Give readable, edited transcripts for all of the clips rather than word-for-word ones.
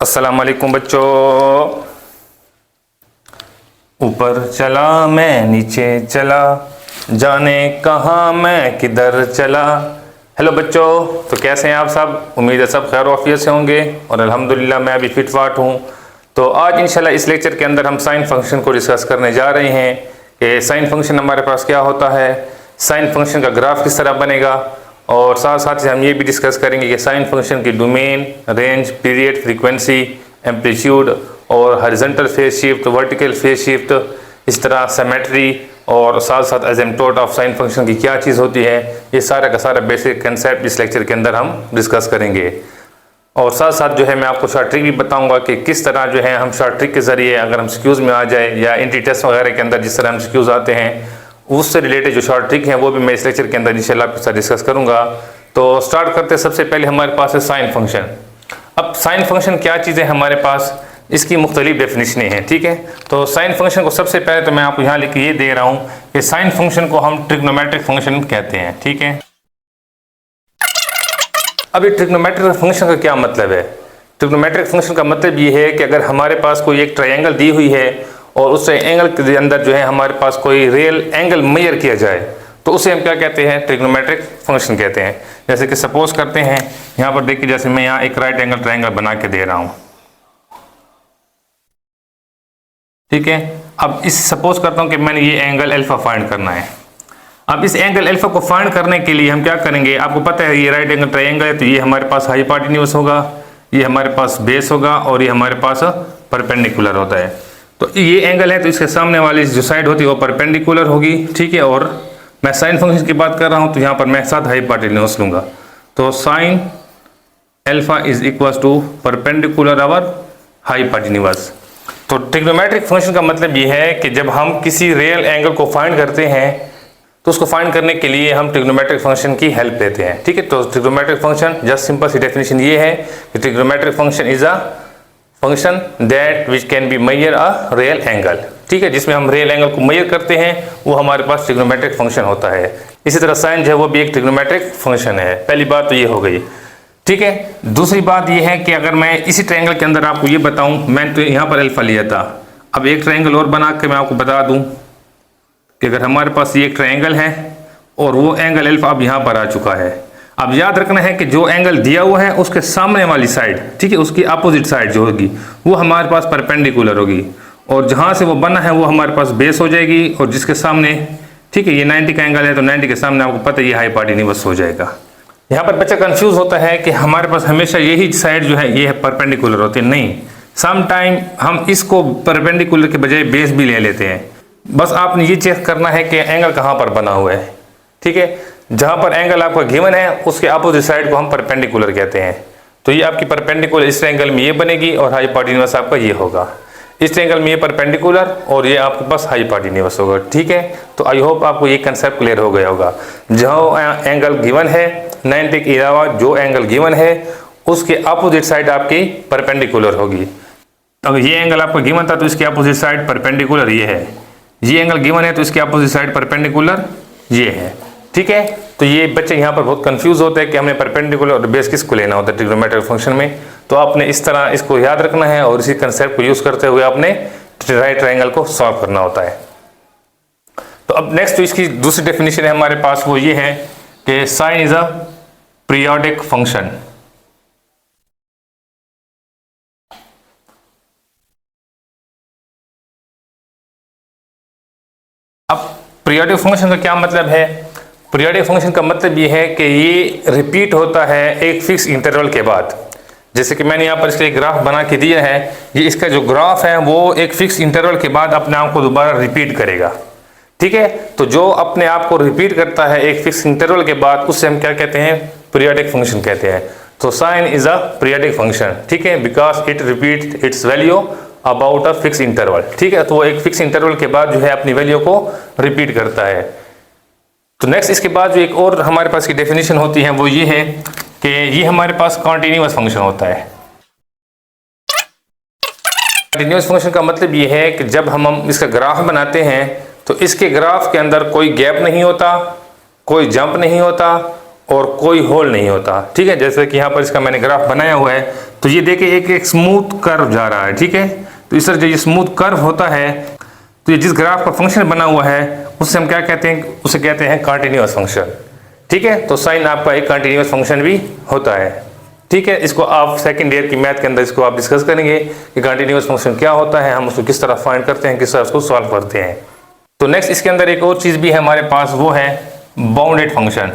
अस्सलाम वालेकुम बच्चों। ऊपर चला मैं नीचे चला, जाने कहाँ मैं किधर चला। हेलो बच्चों, तो कैसे हैं आप सब? उम्मीद है सब खैर आफियत से होंगे और अल्हम्दुलिल्लाह मैं अभी फिट फाट हूँ। तो आज इंशाल्लाह इस लेक्चर के अंदर हम साइन फंक्शन को डिस्कस करने जा रहे हैं कि साइन फंक्शन हमारे पास क्या होता है, साइन फंक्शन का ग्राफ किस तरह बनेगा, और साथ साथ हम ये भी डिस्कस करेंगे कि साइन फंक्शन की domain, range, period, frequency, amplitude और horizontal phase shift, vertical phase shift, इस तरह सिमेट्री और साथ साथ एसिम्पटोट ऑफ साइन फंक्शन की क्या चीज़ होती है, ये सारा का सारा बेसिक कंसेप्ट इस लेक्चर के अंदर हम डिस्कस करेंगे। और साथ साथ जो है मैं आपको शॉर्ट ट्रिक भी बताऊंगा कि किस तरह जो है हम शॉर्ट ट्रिक के ज़रिए अगर हम सिक्यूज़ में आ जाए या एंट्री टेस्ट वगैरह के अंदर जिस तरह हम सिक्यूज़ आते हैं उससे रिलेटेड जो शॉर्ट ट्रिक हैं वो भी मैं इस लेक्चर के अंदर इंशाल्लाह आपके साथ डिस्कस करूंगा। तो स्टार्ट करते हैं। सबसे पहले हमारे पास है साइन फंक्शन। अब साइन फंक्शन क्या चीज़ है हमारे पास, इसकी मुख्तलिफ डेफिनेशनें हैं, ठीक है। तो साइन फंक्शन को सबसे पहले तो मैं आपको यहाँ लिख के ये दे रहा हूँ कि साइन फंक्शन को हम ट्रिग्नोमेट्रिक फंक्शन कहते हैं, ठीक है। अभी ट्रिग्नोमेट्रिक फंक्शन का क्या मतलब है? ट्रिग्नोमेट्रिक फंक्शन का मतलब ये है कि अगर हमारे पास कोई एक ट्रायंगल दी हुई है और उस एंगल के अंदर जो है हमारे पास कोई रियल एंगल मेजर किया जाए तो उसे हम क्या कहते हैं? ट्रिग्नोमेट्रिक फंक्शन कहते हैं। जैसे कि सपोज करते हैं यहाँ पर देखिए, जैसे मैं यहाँ एक राइट एंगल ट्रायंगल बना के दे रहा हूँ, ठीक है। अब इस सपोज करता हूँ कि मैंने ये एंगल अल्फा फाइंड करना है। अब इस एंगल अल्फा को फाइंड करने के लिए हम क्या करेंगे, आपको पता है ये राइट एंगल ट्रायंगल है तो ये हमारे पास हाइपोटेन्यूज होगा, ये हमारे पास बेस होगा और ये हमारे पास परपेंडिकुलर होता है। तो ये एंगल है तो इसके सामने वाली जो साइड होती है वो परपेंडिकुलर होगी, ठीक है। और मैं साइन फंक्शन की बात कर रहा हूँ तो यहाँ पर मैं साथ हाइपोटेन्यूज लूँगा, तो sine alpha is equal to perpendicular over hypotenuse. तो ट्रिग्नोमेट्रिक फंक्शन का मतलब ये है कि जब हम किसी रियल एंगल को फाइंड करते हैं तो उसको फाइंड करने के लिए हम ट्रिग्नोमेट्रिक फंक्शन की हेल्प लेते हैं, ठीक है। तो ट्रिग्नोमेट्रिक फंक्शन जस्ट सिंपल सी डेफिनेशन ये है कि trigonometric function is a function that which can be measure a real angle, ठीक है। जिसमें हम रियल एंगल को मेजर करते हैं वो हमारे पास ट्रिग्नोमेट्रिक फंक्शन होता है। इसी तरह साइन जो है वो भी एक ट्रिग्नोमेट्रिक फंक्शन है। पहली बात तो ये हो गई, ठीक है। दूसरी बात ये है कि अगर मैं इसी ट्रायंगल के अंदर आपको ये बताऊं, मैंने तो यहाँ पर अल्फा लिया था, अब एक ट्रायंगल और बना के मैं आपको बता दूं कि अगर हमारे पास ये एक ट्रायंगल है और वो एंगल अल्फा अब यहाँ पर आ चुका है। अब याद रखना है कि जो एंगल दिया हुआ है उसके सामने वाली साइड, ठीक है, उसकी अपोजिट साइड जो होगी वो हमारे पास परपेंडिकुलर होगी और जहाँ से वो बना है वो हमारे पास बेस हो जाएगी और जिसके सामने, ठीक है, ये 90 का एंगल है तो 90 के सामने आपको पता है ये हाइपोटेन्यूज हो जाएगा। यहाँ पर बच्चा कंफ्यूज होता है कि हमारे पास हमेशा यही साइड जो है ये है परपेंडिकुलर होती है। नहीं, सम टाइम हम इसको परपेंडिकुलर के बजाय बेस भी ले लेते हैं। बस आपने ये चेक करना है कि एंगल कहाँ पर बना हुआ है, ठीक है। जहाँ पर एंगल आपका गिवन है उसके अपोजिट साइड को हम परपेंडिकुलर कहते हैं। तो ये आपकी परपेंडिकुलर इस एंगल में ये बनेगी और हाइपोटेन्यूज आपका ये होगा। इस एंगल में ये परपेंडिकुलर और ये आपके पास हाइपोटेन्यूज होगा, ठीक है। तो आई होप आपको ये कंसेप्ट क्लियर हो गया होगा। जहाँ एंगल गिवन है 90 के अलावा जो एंगल गिवन है उसके अपोजिट साइड आपकी परपेंडिकुलर होगी। अगर ये एंगल आपका गिवन था तो इसके अपोजिट साइड परपेंडिकुलर ये है, ये एंगल गिवन है तो इसके अपोजिट साइड परपेंडिकुलर ये है, ठीक है। तो ये बच्चे यहाँ पर बहुत कंफ्यूज होते हैं कि हमने परपेंडिकुलर और बेस किसको लेना होता है ट्रिग्नोमेट्रिक फंक्शन में। तो आपने इस तरह इसको याद रखना है और इसी कंसेप्ट को यूज करते हुए आपने राइट ट्रायंगल को सॉल्व करना होता है। तो अब नेक्स्ट तो इसकी दूसरी डेफिनेशन है हमारे पास, वो ये है कि sine is a periodic function. अब पीरियोडिक फंक्शन का क्या मतलब है? पीरियोडिक फंक्शन का मतलब ये है कि ये रिपीट होता है एक फिक्स इंटरवल के बाद। जैसे कि मैंने यहाँ पर इसका एक ग्राफ बना के दिया है, ये इसका जो ग्राफ है वो एक फिक्स इंटरवल के बाद अपने आप को दोबारा रिपीट करेगा, ठीक है। तो जो अपने आप को रिपीट करता है एक फिक्स इंटरवल के बाद उससे हम क्या कहते हैं? पीरियोडिक फंक्शन कहते हैं। तो sine is a periodic function, ठीक है, because it repeat its value about a fix interval, ठीक है। तो वो एक फिक्स इंटरवल के बाद जो है अपनी वैल्यू को रिपीट करता है। तो नेक्स्ट इसके बाद जो एक और हमारे पास की डेफिनेशन होती है वो ये है कि ये हमारे पास कॉन्टिन्यूअस फंक्शन होता है। कॉन्टिन्यूअस फंक्शन का मतलब ये है कि जब हम इसका ग्राफ बनाते हैं तो इसके ग्राफ के अंदर कोई गैप नहीं होता, कोई जंप नहीं होता और कोई होल नहीं होता, ठीक है। जैसे कि यहाँ पर इसका मैंने ग्राफ बनाया हुआ है तो ये देखिए एक स्मूथ कर्व जा रहा है, ठीक है। तो इस तरह जो ये स्मूथ कर्व होता है, तो ये जिस ग्राफ का फंक्शन बना हुआ है उससे हम क्या कहते हैं, उसे कहते हैं कंटिन्यूअस फंक्शन, ठीक है। तो साइन आपका एक कंटिन्यूअस फंक्शन भी होता है, ठीक है। इसको आप सेकंड ईयर की मैथ के अंदर इसको आप डिस्कस करेंगे कि कंटिन्यूअस फंक्शन क्या होता है, हम उसको किस तरह फाइंड करते हैं, किस तरह उसको सॉल्व करते हैं। तो नेक्स्ट इसके अंदर एक और चीज भी है हमारे पास, वो है बाउंडेड फंक्शन।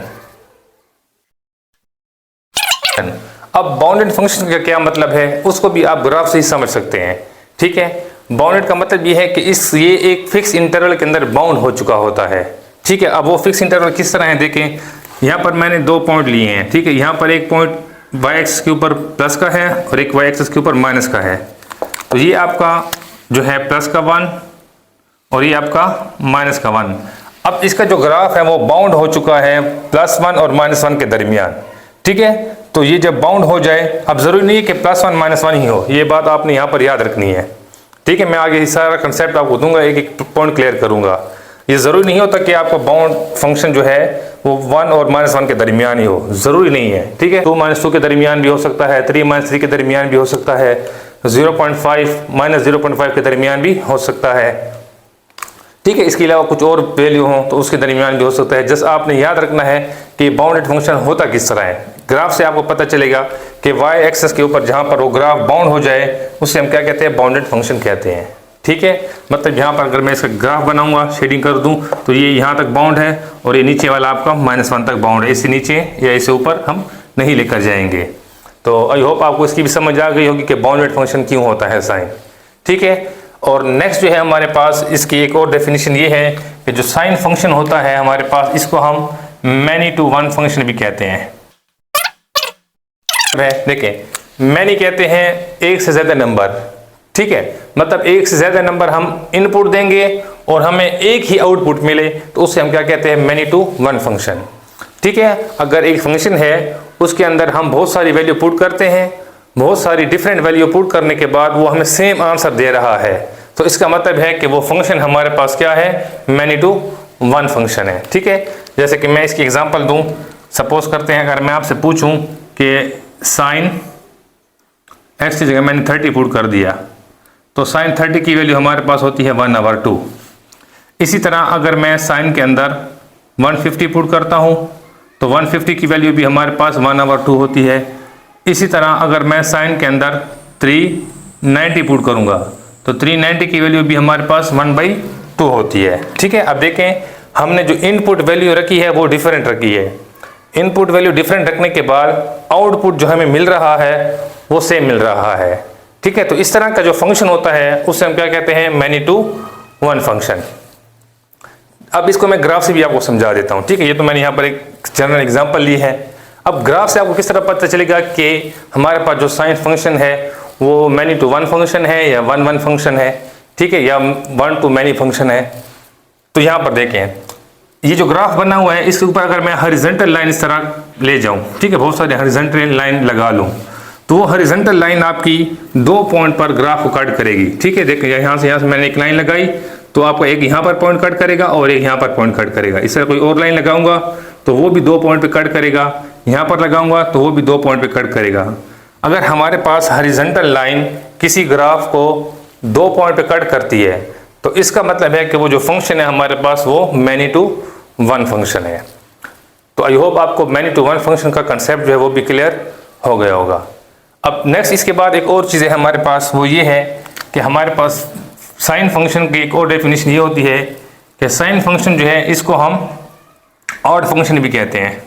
अब बाउंडेड फंक्शन का क्या मतलब है, उसको भी आप ग्राफ से ही समझ सकते हैं, ठीक है। बाउंडेड का मतलब ये है कि ये एक फिक्स इंटरवल के अंदर बाउंड हो चुका होता है, ठीक है। अब वो फिक्स इंटरवल किस तरह है, देखें यहाँ पर मैंने 2 पॉइंट लिए हैं, ठीक है। यहाँ पर एक पॉइंट वाई एक्सिस के ऊपर प्लस का है और एक वाई एक्सिस के ऊपर माइनस का है। तो ये आपका जो है प्लस का 1 और ये आपका माइनस का 1। अब इसका जो ग्राफ है वो बाउंड हो चुका है +1 और -1 के दरमियान, ठीक है। तो ये जब बाउंड हो जाए, अब जरूरी नहीं है कि +1 -1 ही हो, ये बात आपने यहाँ पर याद रखनी है, ठीक है। मैं आगे सारा कंसेप्ट आपको दूंगा, एक एक पॉइंट क्लियर करूंगा। ये जरूरी नहीं होता कि आपका बाउंड फंक्शन जो है वो 1 और -1 के दरमियान ही हो, जरूरी नहीं है, ठीक है। 2 - 2 के दरमियान भी हो सकता है, 3 - 3 के दरमियान भी हो सकता है, 0.5 - 0.5 के दरमियान भी हो सकता है, ठीक है। इसके अलावा कुछ और वैल्यू हो तो उसके दरमियान भी हो सकता है। जस्ट आपने याद रखना है कि बाउंडेड फंक्शन होता किस तरह है। ग्राफ से आपको पता चलेगा कि वाई एक्सिस के ऊपर जहां पर वो ग्राफ बाउंड हो जाए उससे हम क्या कहते हैं, बाउंडेड फंक्शन कहते हैं, ठीक है। मतलब यहाँ पर अगर मैं इसका ग्राफ बनाऊंगा, शेडिंग कर दूं, तो ये यहाँ तक बाउंड है और ये नीचे वाला आपका -1 तक बाउंड है, इससे नीचे या इससे ऊपर हम नहीं लेकर जाएंगे। तो आई होप आपको इसकी भी समझ आ गई होगी कि बाउंडेड फंक्शन क्यों होता है साइन, ठीक है। और नेक्स्ट जो है हमारे पास इसकी एक और डेफिनेशन ये है कि जो साइन फंक्शन होता है हमारे पास, इसको हम मैनी टू वन फंक्शन भी कहते हैं। देखें, मैनी कहते हैं एक से ज्यादा नंबर, ठीक है। मतलब एक से ज्यादा नंबर हम इनपुट देंगे और हमें एक ही आउटपुट मिले तो उससे हम क्या कहते हैं, मैनी टू वन फंक्शन, ठीक है। अगर एक फंक्शन है उसके अंदर हम बहुत सारी वैल्यू पुट करते हैं, बहुत सारी डिफरेंट वैल्यू पुट करने के बाद वो हमें सेम आंसर दे रहा है, तो इसका मतलब है कि वो फंक्शन हमारे पास क्या है, मैनी टू वन फंक्शन है, ठीक है। जैसे कि मैं इसकी एग्जांपल दूं, सपोज करते हैं अगर मैं आपसे पूछूं कि साइन x की जगह मैंने 30 पुट कर दिया, तो साइन 30 की वैल्यू हमारे पास होती है 1/2। इसी तरह अगर मैं साइन के अंदर 150 पुट करता हूं तो 150 की वैल्यू भी हमारे पास 1/2 होती है। इसी तरह अगर मैं साइन के अंदर 390 पुट करूंगा तो 390 की वैल्यू भी हमारे पास 1/2 होती है, ठीक है। अब देखें, हमने जो इनपुट वैल्यू रखी है वो डिफरेंट रखी है। इनपुट वैल्यू डिफरेंट रखने के बाद आउटपुट जो हमें मिल रहा है वो सेम मिल रहा है, ठीक है। तो इस तरह का जो फंक्शन होता है उससे हम क्या कहते हैं, मैनी टू वन फंक्शन। अब इसको मैं ग्राफ से भी आपको समझा देता हूं, ठीक है। ये तो मैंने यहाँ पर एक जनरल एग्जांपल ली है। अब ग्राफ से आपको किस तरह पता चलेगा कि हमारे पास जो साइन फंक्शन है वो मैनी टू वन फंक्शन है या 1/1 फंक्शन है, ठीक है, या 1 to मैनी फंक्शन है। तो यहाँ पर देखें, ये जो ग्राफ बना हुआ है इसके ऊपर अगर मैं हॉरिजॉन्टल लाइन इस तरह ले जाऊं, ठीक है, बहुत सारे हॉरिजॉन्टल लाइन लगा लूं, तो वो हॉरिजॉन्टल लाइन आपकी 2 पॉइंट पर ग्राफ को कट करेगी, ठीक है। देखिए यहाँ से मैंने एक लाइन लगाई तो आपको एक यहाँ पर पॉइंट कट करेगा और एक यहाँ पर पॉइंट कट करेगा। इस तरह कोई और लाइन लगाऊंगा तो वो भी 2 पॉइंट पे कट करेगा, यहाँ पर लगाऊंगा तो वो भी 2 पॉइंट पे कट करेगा। अगर हमारे पास हॉरिजॉन्टल लाइन किसी ग्राफ को 2 पॉइंट पे कट करती है तो इसका मतलब है कि वो जो फंक्शन है हमारे पास वो मैनी टू वन फंक्शन है। तो आई होप आपको मैनी टू वन फंक्शन का कंसेप्ट जो है वो भी क्लियर हो गया होगा। अब नेक्स्ट इसके बाद एक और चीज़ है हमारे पास, वो ये है कि हमारे पास साइन फंक्शन की एक और डेफिनेशन ये होती है कि साइन फंक्शन जो है इसको हम ऑड फंक्शन भी कहते हैं।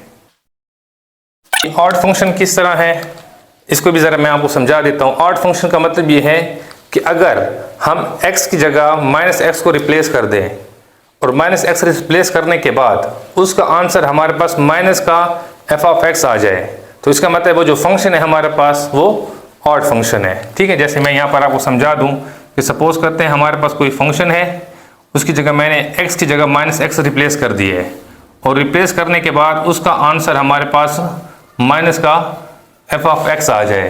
ऑड फंक्शन किस तरह है इसको भी ज़रा मैं आपको समझा देता हूँ। ऑड फंक्शन का मतलब ये है कि अगर हम x की जगह -x को रिप्लेस कर दें और -x रिप्लेस करने के बाद उसका आंसर हमारे पास माइनस का f(x) आ जाए तो इसका मतलब वो जो फंक्शन है हमारे पास वो ऑड फंक्शन है, ठीक है। जैसे मैं यहाँ पर आपको समझा दूँ कि सपोज करते हैं हमारे पास कोई फंक्शन है, उसकी जगह मैंने x की जगह -x रिप्लेस कर दी है और रिप्लेस करने के बाद उसका आंसर हमारे पास माइनस का f(x) आ जाए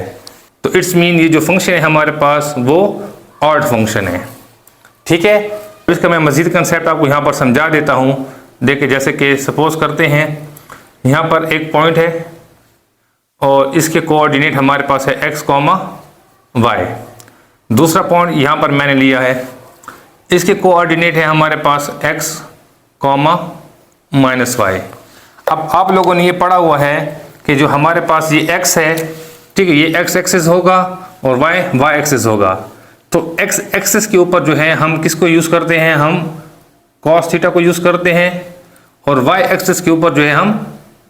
तो इट्स मीन ये जो फंक्शन है हमारे पास वो ऑड फंक्शन है, ठीक है। इसका मैं मजीद कंसेप्ट आपको यहाँ पर समझा देता हूँ। देखिए, जैसे कि सपोज करते हैं यहाँ पर एक पॉइंट है और इसके कोऑर्डिनेट हमारे पास है x, y। दूसरा पॉइंट यहाँ पर मैंने लिया है, इसके कोऑर्डिनेट है हमारे पास x, -y। अब आप लोगों ने ये पढ़ा हुआ है कि जो हमारे पास ये x है, ठीक है, ये x एक्सिस होगा और y एक्सिस होगा। तो x एक्सिस के ऊपर जो है हम किसको यूज़ करते हैं, हम cos थीटा को यूज़ करते हैं, और y एक्सिस के ऊपर जो है हम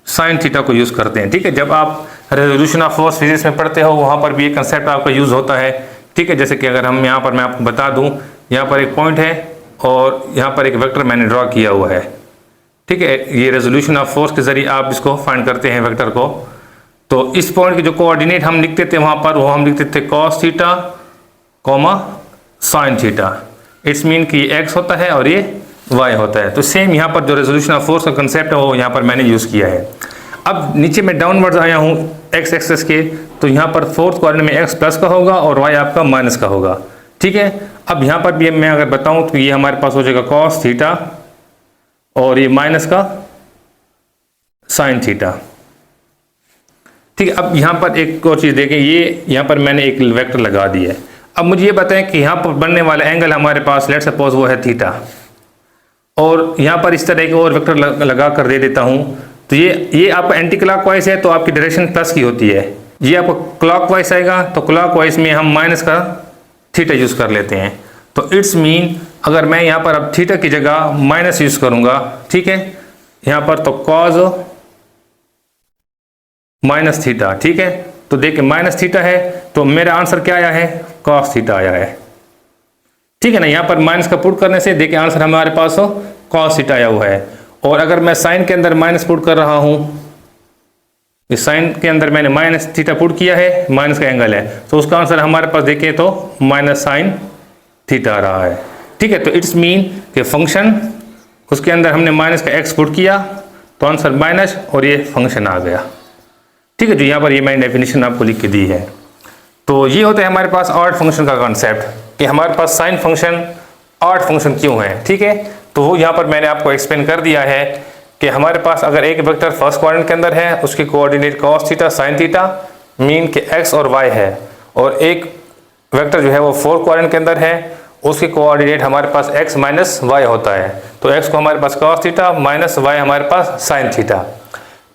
sin थीटा को यूज़ करते हैं। ठीक है, जब आप रेजोल्यूशन ऑफ फोर्स फिजिक्स में पढ़ते हो वहाँ पर भी ये कंसेप्ट आपका यूज़ होता है। ठीक है, जैसे कि अगर हम यहाँ पर मैं आपको बता दूँ, यहाँ पर एक पॉइंट है और यहाँ पर एक वेक्टर मैंने ड्रॉ किया हुआ है। ठीक है, ये रेजोल्यूशन ऑफ फोर्स के ज़रिए आप इसको फाइंड करते हैं वेक्टर को। तो इस पॉइंट के जो कोऑर्डिनेट हम लिखते थे वहाँ पर, वो हम लिखते थे cos theta, sin theta. It's mean कि ये x होता है और ये y होता है। तो सेम यहाँ पर जो रेजोल्यूशन ऑफ फोर्स का कंसेप्ट है वो यहाँ पर मैंने यूज़ किया है। अब नीचे में डाउनवर्ड्स आया हूँ x एक्सिस के, तो यहाँ पर फोर्थ कोऑर्डिनेट में x प्लस का होगा और y आपका माइनस का होगा। ठीक है, अब यहाँ पर भी मैं अगर बताऊँ तो ये हमारे पास हो जाएगा cos थीटा और ये माइनस का sin थीटा। ठीक है, अब यहाँ पर एक और चीज़ देखें, ये यहाँ पर मैंने एक वेक्टर लगा दिया है। अब मुझे ये बताएं कि यहाँ पर बनने वाला एंगल हमारे पास लेट्स सपोज वो है थीटा, और यहाँ पर इस तरह के और वेक्टर लगा कर दे देता हूँ। तो ये आपका एंटी क्लॉकवाइज है तो आपकी डायरेक्शन प्लस की होती है। ये आपको क्लॉकवाइज आएगा तो क्लॉकवाइज में हम माइनस का थीटा यूज़ कर लेते हैं। तो इट्स मीन अगर मैं यहाँ पर अब थीटा की जगह माइनस यूज़ करूँगा, ठीक है, यहाँ पर तो कॉज माइनस थीटा। ठीक है, तो देखिए माइनस थीटा है तो मेरा आंसर क्या आया है, कॉस थीटा आया है। ठीक है ना, यहाँ पर माइनस का पुट करने से देखिए आंसर हमारे पास हो कॉस थीटा आया हुआ है। और अगर मैं साइन के अंदर माइनस पुट कर रहा हूँ, इस साइन के अंदर मैंने माइनस थीटा पुट किया है, माइनस का एंगल है, तो उसका आंसर हमारे पास देखिए तो माइनस साइन थीटा आ रहा है। ठीक है, तो इट्स मीन कि फंक्शन उसके अंदर हमने माइनस का एक्स पुट किया तो आंसर माइनस और ये फंक्शन आ गया। ठीक है, जो यहाँ पर ये मैंने डेफिनेशन आपको लिख के दी है। तो ये होता है हमारे पास ऑड फंक्शन का कॉन्सेप्ट कि हमारे पास साइन फंक्शन ऑड फंक्शन क्यों है। ठीक है, तो वो यहाँ पर मैंने आपको एक्सप्लेन कर दिया है कि हमारे पास अगर एक वेक्टर फर्स्ट क्वाड्रेंट के अंदर है, उसके coordinate cos theta sin theta mean के x और y है, और एक वेक्टर जो है वो फोर्थ क्वाड्रेंट के अंदर है, उसके कोऑर्डिनेट हमारे पास x माइनस y होता है। तो x को हमारे पास cos थीटा माइनस y हमारे पास sin थीटा।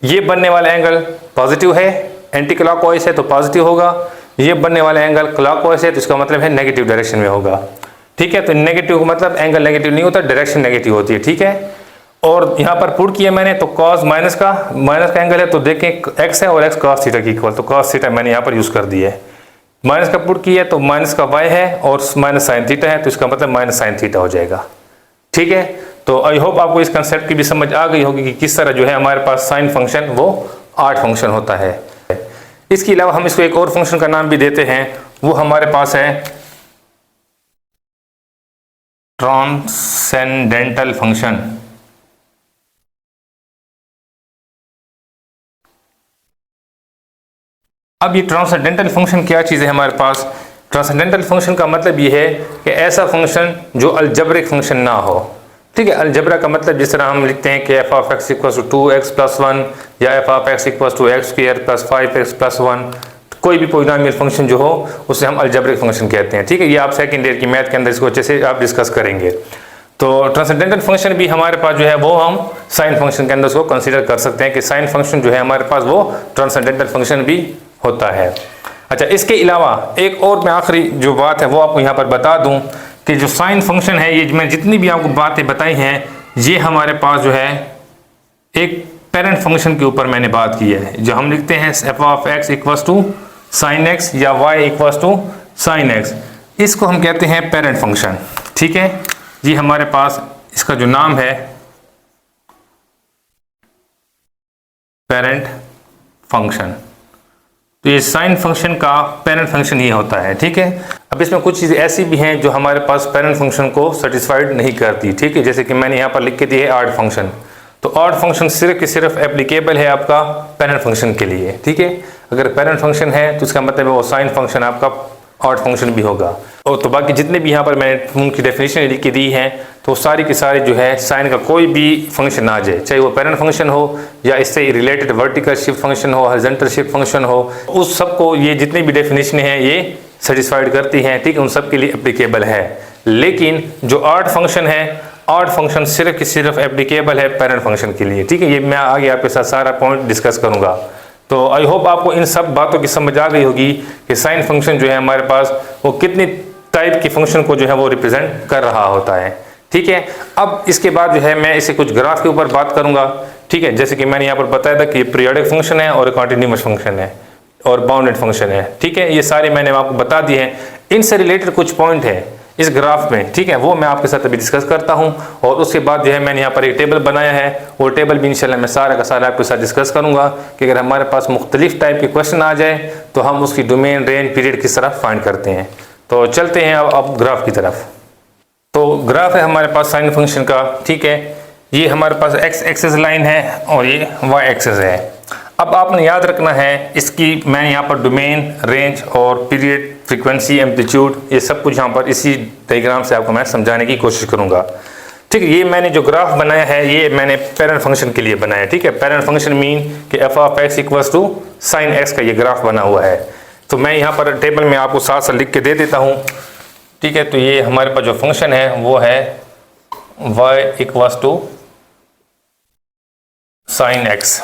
ये बनने वाला एंगल पॉजिटिव है, एंटी क्लॉकवाइज है तो पॉजिटिव होगा। ये बनने वाला एंगल क्लॉकवाइज है तो इसका मतलब है नेगेटिव डायरेक्शन में होगा। ठीक है, तो नेगेटिव का मतलब एंगल नेगेटिव नहीं होता, डायरेक्शन नेगेटिव होती है। ठीक है, और यहाँ पर पुट किया मैंने तो cos माइनस का एंगल है, तो देखें x है और x cos थीटा की इक्वल, तो cos थीटा मैंने यहाँ पर यूज़ कर दिया है। माइनस का पुट किया तो माइनस का y है और माइनस साइन थीटा है, तो इसका मतलब माइनस साइन थीटा हो जाएगा। ठीक है, तो आई होप आपको इस कंसेप्ट की भी समझ आ गई होगी कि किस तरह जो है हमारे पास साइन फंक्शन वो ऑड फंक्शन होता है। इसके अलावा हम इसको एक और फंक्शन का नाम भी देते हैं, वो हमारे पास है ट्रांसेंडेंटल फंक्शन। अब ये ट्रांसेंडेंटल फंक्शन क्या चीज़ है हमारे पास। ट्रांसेंडेंटल फंक्शन का मतलब ये है कि ऐसा फंक्शन जो अलजब्रिक फंक्शन ना हो। ठीक है, अलजब्रा का मतलब जिस तरह हम लिखते हैं कि f of x equal to 2x + 1 या f of x equal to x² + 5x + 1, कोई भी पॉलिनोमियल फंक्शन जो हो उसे हम अलजब्रिक फंक्शन कहते हैं। ठीक है, ये आप सेकंड ईयर की मैथ के अंदर इसको अच्छे से आप डिस्कस करेंगे। तो ट्रांसेंडेंटल फंक्शन भी हमारे पास जो है वो हम साइन फंक्शन के अंदर उसको कंसीडर कर सकते हैं कि साइन फंक्शन जो है हमारे पास वो ट्रांसेंडेंटल फंक्शन भी होता है। अच्छा, इसके अलावा एक और मैं आखिरी जो बात है वो आपको यहाँ पर बता दूँ कि जो साइन फंक्शन है, ये मैं जितनी भी आपको बातें बताई हैं, ये हमारे पास जो है एक पेरेंट फंक्शन के ऊपर मैंने बात की है। जो हम लिखते हैं f of x equals to sine x या y equals to sine x, इसको हम कहते हैं पेरेंट फंक्शन। ठीक है, ये हमारे पास इसका जो नाम है पेरेंट फंक्शन। तो ये साइन फंक्शन का पेरेंट फंक्शन ही होता है। ठीक है, अब इसमें कुछ चीज़ें ऐसी भी हैं जो हमारे पास पेरेंट फंक्शन को सेटिस्फाइड नहीं करती। ठीक है, जैसे कि मैंने यहाँ पर लिख के दी है ऑड फंक्शन। तो ऑड फंक्शन सिर्फ कि सिर्फ एप्लीकेबल है आपका पेरेंट फंक्शन के लिए। ठीक है, अगर पेरेंट फंक्शन है तो इसका मतलब है वो साइन फंक्शन आपका ऑड फंक्शन भी होगा। और तो बाकी जितने भी यहाँ पर मैंने उनकी डेफिनेशन लिख के दी है तो सारी की सारी जो है साइन का कोई भी फंक्शन आ जाए, चाहे वो पेरेंट फंक्शन हो या इससे रिलेटेड वर्टिकल शिफ्ट फंक्शन हो, हॉरिजॉन्टल शिफ्ट फंक्शन हो, उस सबको ये जितनी भी डेफिनेशन है ये सेटिस्फाइड करती हैं, ठीक है, उन सब के लिए एप्लीकेबल है। लेकिन जो ऑड फंक्शन है, ऑड फंक्शन सिर्फ की सिर्फ एप्लीकेबल है पेरेंट फंक्शन के लिए, ठीक है। ये मैं आगे आपके साथ सारा पॉइंट डिस्कस करूंगा। तो आई होप आपको इन सब बातों की समझ आ गई होगी कि साइन फंक्शन जो है हमारे पास वो कितनी टाइप की फंक्शन को जो है वो रिप्रेजेंट कर रहा होता है, ठीक है। अब इसके बाद जो है मैं इसे कुछ ग्राफ के ऊपर बात करूंगा, ठीक है। जैसे कि मैंने यहाँ पर बताया था कि पीरियोडिक फंक्शन है और कॉन्टिन्यूअस फंक्शन है और बाउंडेड फंक्शन है, ठीक है। ये सारे मैंने आपको बता दिए हैं। इनसे रिलेटेड कुछ पॉइंट है इस ग्राफ में, ठीक है, वो मैं आपके साथ अभी डिस्कस करता हूं। और उसके बाद जो है मैंने यहाँ पर एक टेबल बनाया है, वो टेबल भी इंशाल्लाह मैं सारा का सारा आपके साथ डिस्कस करूंगा कि अगर हमारे पास मुख्तलिफ टाइप के क्वेश्चन आ जाए तो हम उसकी डोमेन, रेंज, पीरियड किस तरह फाइंड करते हैं। तो चलते हैं अब ग्राफ की तरफ। तो ग्राफ है हमारे पास साइन फंक्शन का, ठीक है। ये हमारे पास एक्स एक्सिस लाइन है और ये वाई एक्सिस है। अब आपने याद रखना है इसकी, मैंने यहाँ पर डोमेन, रेंज और पीरियड, फ्रीक्वेंसी, एम्पलीट्यूड, ये सब कुछ यहाँ पर इसी डायग्राम से आपको मैं समझाने की कोशिश करूँगा, ठीक है। ये मैंने जो ग्राफ बनाया है ये मैंने पेरेंट फंक्शन के लिए बनाया है, ठीक है। पेरेंट फंक्शन मीन कि f of x equals to sine x का ये ग्राफ बना हुआ है। तो मैं यहाँ पर टेबल में आपको साथ साथ लिख के दे देता हूँ, ठीक है। तो ये हमारे पास जो फंक्शन है वो है y equals to sine x.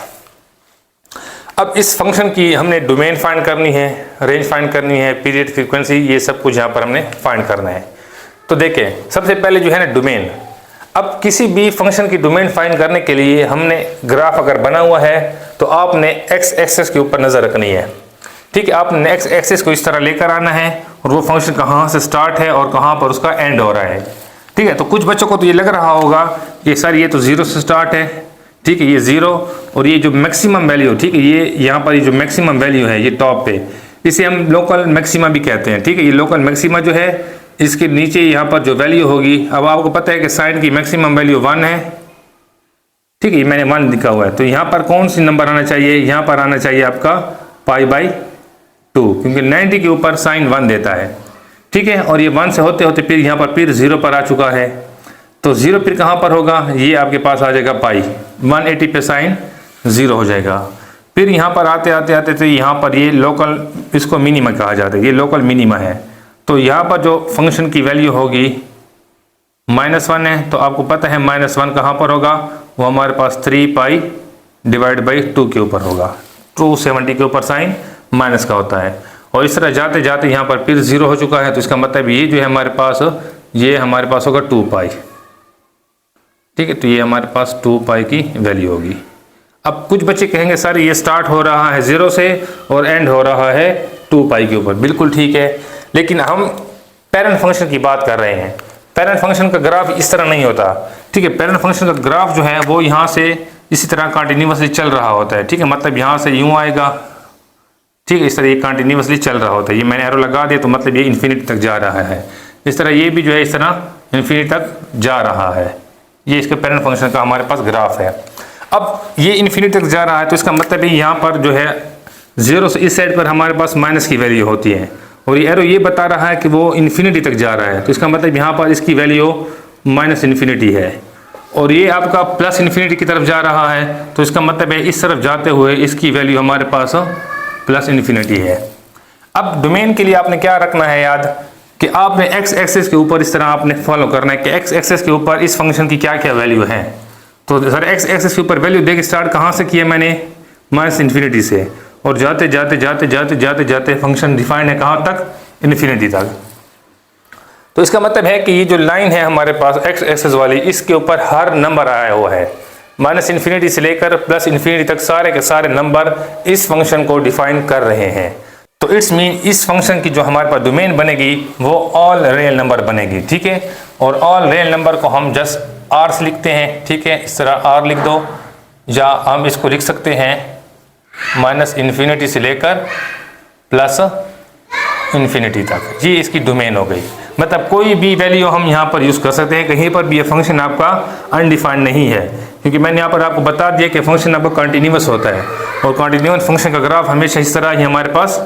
अब इस फंक्शन की हमने डोमेन फाइंड करनी है, रेंज फाइंड करनी है, पीरियड, फ्रीक्वेंसी, ये सब कुछ यहाँ पर हमने फाइंड करना है। तो देखें सबसे पहले जो है ना डोमेन। अब किसी भी फंक्शन की डोमेन फाइंड करने के लिए हमने ग्राफ अगर बना हुआ है तो आपने एक्स एक्सिस के ऊपर नज़र रखनी है, ठीक है। आपने एक्स एक्सिस को इस तरह लेकर आना है और वो फंक्शन कहाँ से स्टार्ट है और कहाँ पर उसका एंड हो रहा है, ठीक है। तो कुछ बच्चों को तो ये लग रहा होगा कि सर ये तो 0 से स्टार्ट है, ठीक है, ये 0, और ये जो मैक्सिमम वैल्यू, ठीक है, ये यहाँ पर ये जो मैक्सिमम वैल्यू है ये टॉप पे, इसे हम लोकल मैक्सिमा भी कहते हैं, ठीक है। ये लोकल मैक्सिमा जो है इसके नीचे यहाँ पर जो वैल्यू होगी, अब आपको पता है कि साइन की मैक्सिमम वैल्यू 1 है, ठीक है, मैंने 1 लिखा हुआ है। तो यहाँ पर कौन सी नंबर आना चाहिए, यहाँ पर आना चाहिए आपका π/2, क्योंकि 90 के ऊपर साइन 1 देता है, ठीक है। और ये 1 से होते होते फिर यहाँ पर फिर 0 पर आ चुका है, तो 0 फिर कहाँ पर होगा, ये आपके पास आ जाएगा पाई, 180 पे साइन 0 हो जाएगा। फिर यहाँ पर आते आते आते तो यहाँ पर ये लोकल, इसको मिनिमा कहा जाता है, ये लोकल मिनिमा है। तो यहाँ पर जो फंक्शन की वैल्यू होगी -1 है, तो आपको पता है -1 कहाँ पर होगा, वो हमारे पास 3π/2 के ऊपर होगा, 270 के ऊपर साइन माइनस का होता है। और इस तरह जाते जाते यहाँ पर फिर 0 हो चुका है, तो इसका मतलब ये जो है हमारे पास, ये हमारे पास होगा 2π, ठीक है। तो ये हमारे पास 2π की वैल्यू होगी। अब कुछ बच्चे कहेंगे सर ये स्टार्ट हो रहा है 0 से और एंड हो रहा है 2π के ऊपर, बिल्कुल ठीक है, लेकिन हम पेरेंट फंक्शन की बात कर रहे हैं। पेरेंट फंक्शन का ग्राफ इस तरह नहीं होता, ठीक है। पेरेंट फंक्शन का ग्राफ जो है वो यहाँ से इसी तरह कंटिन्यूसली चल रहा होता है, ठीक है। मतलब यहाँ से यूँ आएगा, ठीक है, इस तरह ये कंटिन्यूसली चल रहा होता है। ये मैंने एरो लगा दिया तो मतलब ये इन्फिनिटी तक जा रहा है। इस तरह ये भी जो है इस तरह इन्फिनिटी तक जा रहा है। ये इसके पेरेंट फंक्शन का हमारे पास ग्राफ है। अब ये इन्फिनिटी तक जा रहा है, तो इसका मतलब यहाँ पर जो है 0 से इस साइड पर हमारे पास माइनस की वैल्यू होती है, और ये एरो ये बता रहा है कि वो इन्फिनिटी तक जा रहा है, तो इसका मतलब यहाँ पर इसकी वैल्यू -इन्फिनिटी है। और ये आपका प्लस इन्फिनिटी की तरफ जा रहा है, तो इसका मतलब है इस तरफ जाते हुए इसकी वैल्यू हमारे पास +इन्फिनिटी है। अब डोमेन के लिए आपने क्या रखना है याद, कि आपने एक्स एक्सिस के ऊपर इस तरह आपने फॉलो करना है कि एक्स एक्सिस के ऊपर इस फंक्शन की क्या क्या वैल्यू है। तो सर एक्स एक्सिस के ऊपर वैल्यू देख स्टार्ट कहाँ से किया मैंने, -इन्फिनिटी से, और जाते जाते जाते जाते जाते जाते फंक्शन डिफाइंड है कहाँ तक, इन्फिनिटी तक। तो इसका मतलब है कि ये जो लाइन है हमारे पास एक्स एक्सिस वाली, इसके ऊपर हर नंबर आया हुआ है, -इन्फिनिटी से लेकर +इन्फिनिटी तक सारे के सारे नंबर इस फंक्शन को डिफाइन कर रहे हैं। तो इट्स मीन इस फंक्शन की जो हमारे पास डोमेन बनेगी वो ऑल रियल नंबर बनेगी, ठीक है। और ऑल रियल नंबर को हम जस्ट r से लिखते हैं, ठीक है, इस तरह r लिख दो, या हम इसको लिख सकते हैं -इन्फिनिटी से लेकर +इन्फिनिटी तक, ये इसकी डोमेन हो गई। मतलब कोई भी वैल्यू हम यहाँ पर यूज़ कर सकते हैं, कहीं पर भी ये फंक्शन आपका अनडिफाइंड नहीं है, क्योंकि मैंने यहाँ पर आपको बता दिया कि फंक्शन आपका कंटिन्यूअस होता है, और कंटिन्यूअस फंक्शन का ग्राफ हमेशा इस तरह ही हमारे पास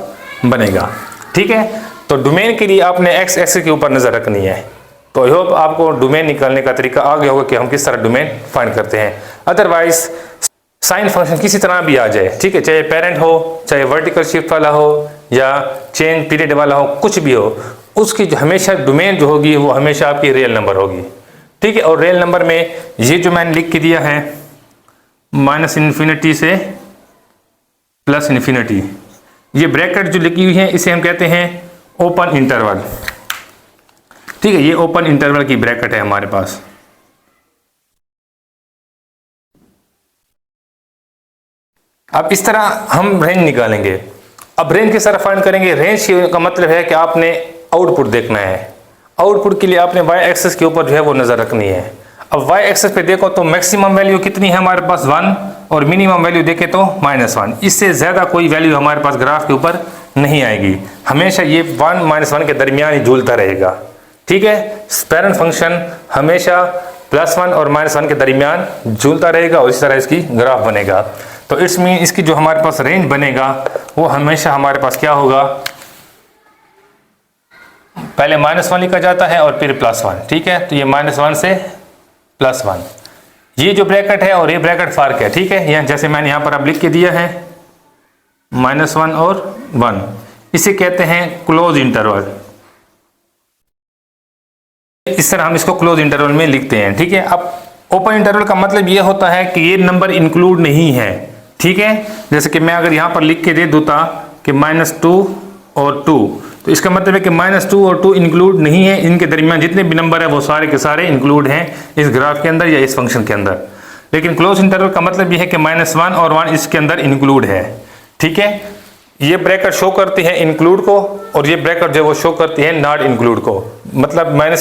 बनेगा, ठीक है। तो डोमेन के लिए आपने एक्स एक्सिस के ऊपर नज़र रखनी है, तो आई होप आपको डोमेन निकालने का तरीका आ गया होगा कि हम किस तरह डोमेन फाइंड करते हैं। अदरवाइज साइन फंक्शन किसी तरह भी आ जाए, ठीक है, चाहे पेरेंट हो, चाहे वर्टिकल शिफ्ट वाला हो या चेन पीरियड वाला हो, कुछ भी हो, उसकी जो हमेशा डोमेन जो होगी वो हमेशा आपकी रियल नंबर होगी, ठीक है। और रियल नंबर में ये जो मैंने लिख के दिया है -∞ से +∞, ये ब्रैकेट जो लिखी हुई है इसे हम कहते हैं ओपन इंटरवल, ठीक है। ये ओपन इंटरवल की ब्रैकेट है हमारे पास। अब इस तरह हम रेंज निकालेंगे। अब रेंज किस तरह फाइंड करेंगे? रेंज का मतलब है कि आपने आउटपुट देखना है। आउटपुट के लिए आपने वाई एक्सेस के ऊपर जो है वो नजर रखनी है। अब वाई एक्सेस पे देखो तो मैक्सिमम वैल्यू कितनी है हमारे पास 1, और मिनिमम वैल्यू देखे तो -1। इससे ज्यादा कोई वैल्यू हमारे पास ग्राफ के ऊपर नहीं आएगी, हमेशा ये 1 -1 के दरमियान ही झूलता रहेगा, ठीक है। पेरेंट फंक्शन हमेशा +1 और -1 के दरमियान झूलता रहेगा और इस तरह इसकी ग्राफ बनेगा। तो इट्स मीन इसकी जो हमारे पास रेंज बनेगा वो हमेशा हमारे पास क्या होगा, पहले -1 लिखा जाता है और फिर +1, ठीक है। तो ये -1 से +1, ये जो ब्रैकेट है और ये ब्रैकेट फर्क है, ठीक है। यह जैसे मैंने यहां पर अब लिख के दिया है -1 और 1, इसे कहते हैं क्लोज इंटरवल। इस तरह हम इसको क्लोज इंटरवल में लिखते हैं, ठीक है। अब ओपन इंटरवल का मतलब ये होता है कि ये नंबर इंक्लूड नहीं है, ठीक है। जैसे कि मैं अगर यहां पर लिख के दे दूता कि -2 और 2, तो इसका मतलब है कि -2 और 2 इंक्लूड नहीं है, इनके दरमियान जितने भी नंबर है वो सारे के सारे इंक्लूड हैं इस ग्राफ के अंदर या इस फंक्शन के अंदर। लेकिन क्लोज इंटरवल का मतलब ये है कि -1 और 1 इसके अंदर इंक्लूड है, ठीक है। ये ब्रैकेट शो करती है इंक्लूड को और ये ब्रैकेट जो वो शो करती है नॉट इंक्लूड को, मतलब -∞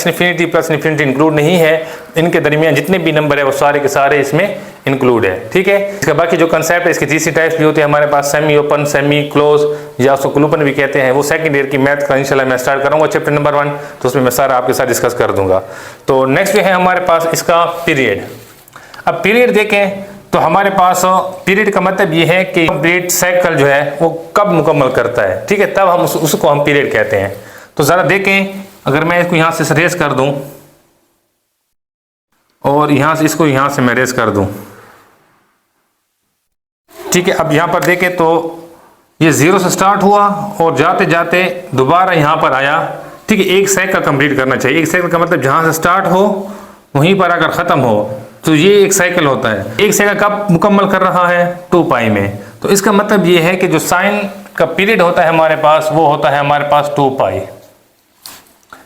+∞ इंक्लूड नहीं है, इनके दरमियान जितने भी नंबर है वो सारे के सारे इसमें इंक्लूड है, ठीक है। इसका बाकी जो कंसेप्ट है, इसकी तीसरी टाइप्स भी होती है हमारे पास, सेमी ओपन, सेमी क्लोज या उसको क्लूपन भी कहते हैं। वो सेकंड ईयर की मैथ का इंशाल्लाह मैं स्टार्ट करूंगा चैप्टर नंबर 1, तो उसमें मैं सारा आपके साथ डिस्कस कर दूंगा। तो नेक्स्ट जो है हमारे पास इसका पीरियड। अब पीरियड देखें तो हमारे पास पीरियड का मतलब ये है कि कंप्लीट साइकिल जो है वो कब मुकम्मल करता है, ठीक है, तब हम उसको हम पीरियड कहते हैं। तो जरा देखें, अगर मैं इसको यहां से रेस कर दूं और यहां से इसको यहां से मैं रेस कर दूं, ठीक है। अब यहां पर देखें तो ये 0 से स्टार्ट हुआ और जाते जाते दोबारा यहां पर आया, ठीक है। एक साइकिल कंप्लीट करना चाहिए। एक साइकिल का मतलब जहां से स्टार्ट हो वहीं पर अगर खत्म हो तो ये एक साइकिल होता है। एक साइकिल कब मुकम्मल कर रहा है? 2π में। तो इसका मतलब ये है कि जो साइन का पीरियड होता है हमारे पास वो होता है हमारे पास 2π,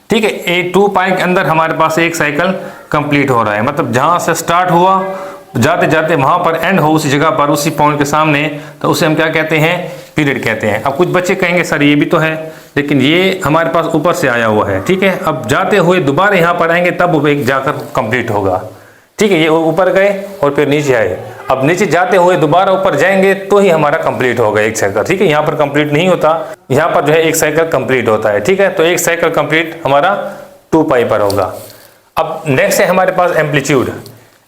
ठीक है। 2π के अंदर हमारे पास एक साइकिल कंप्लीट हो रहा है, मतलब जहां से स्टार्ट हुआ जाते जाते वहां पर एंड हो उसी जगह पर, उसी पॉइंट के सामने, तो उसे हम क्या कहते हैं? पीरियड कहते हैं। अब कुछ बच्चे कहेंगे सर ये भी तो है, लेकिन ये हमारे पास ऊपर से आया हुआ है, ठीक है। अब जाते हुए दोबारा यहां पर आएंगे तब वो एक जाकर कंप्लीट होगा, ठीक है। ये ऊपर गए और फिर नीचे आए, अब नीचे जाते हुए दोबारा ऊपर जाएंगे तो ही हमारा कंप्लीट होगा एक साइकिल, ठीक है। यहाँ पर कंप्लीट नहीं होता, यहाँ पर जो है एक साइकिल कंप्लीट होता है, ठीक है। तो एक साइकिल कंप्लीट हमारा 2π पर होगा। अब नेक्स्ट है हमारे पास एम्पलीट्यूड।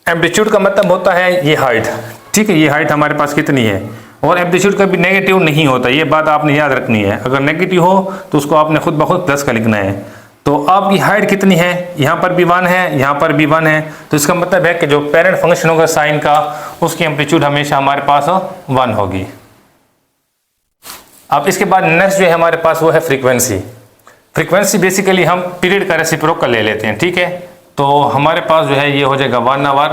एम्पलीट्यूड का मतलब होता है ये हाइट, ठीक है। ये हाइट हमारे पास कितनी है, और एम्पलीट्यूड कभी नेगेटिव नहीं होता, ये बात आपने याद रखनी है। अगर नेगेटिव हो तो उसको आपने खुद ब खुद प्लस का लिखना है। तो आपकी हाइट कितनी है? यहाँ पर भी 1 है, यहाँ पर भी 1 है, तो इसका मतलब है कि जो पेरेंट फंक्शन होगा साइन का, उसकी एम्पलीट्यूड हमेशा हमारे पास 1 होगी। अब इसके बाद नेक्स्ट जो है हमारे पास वो है फ्रीक्वेंसी। फ्रीक्वेंसी बेसिकली हम पीरियड का रेसिप्रोकल ले लेते हैं, ठीक है। तो हमारे पास जो है ये हो जाएगा 1 आवर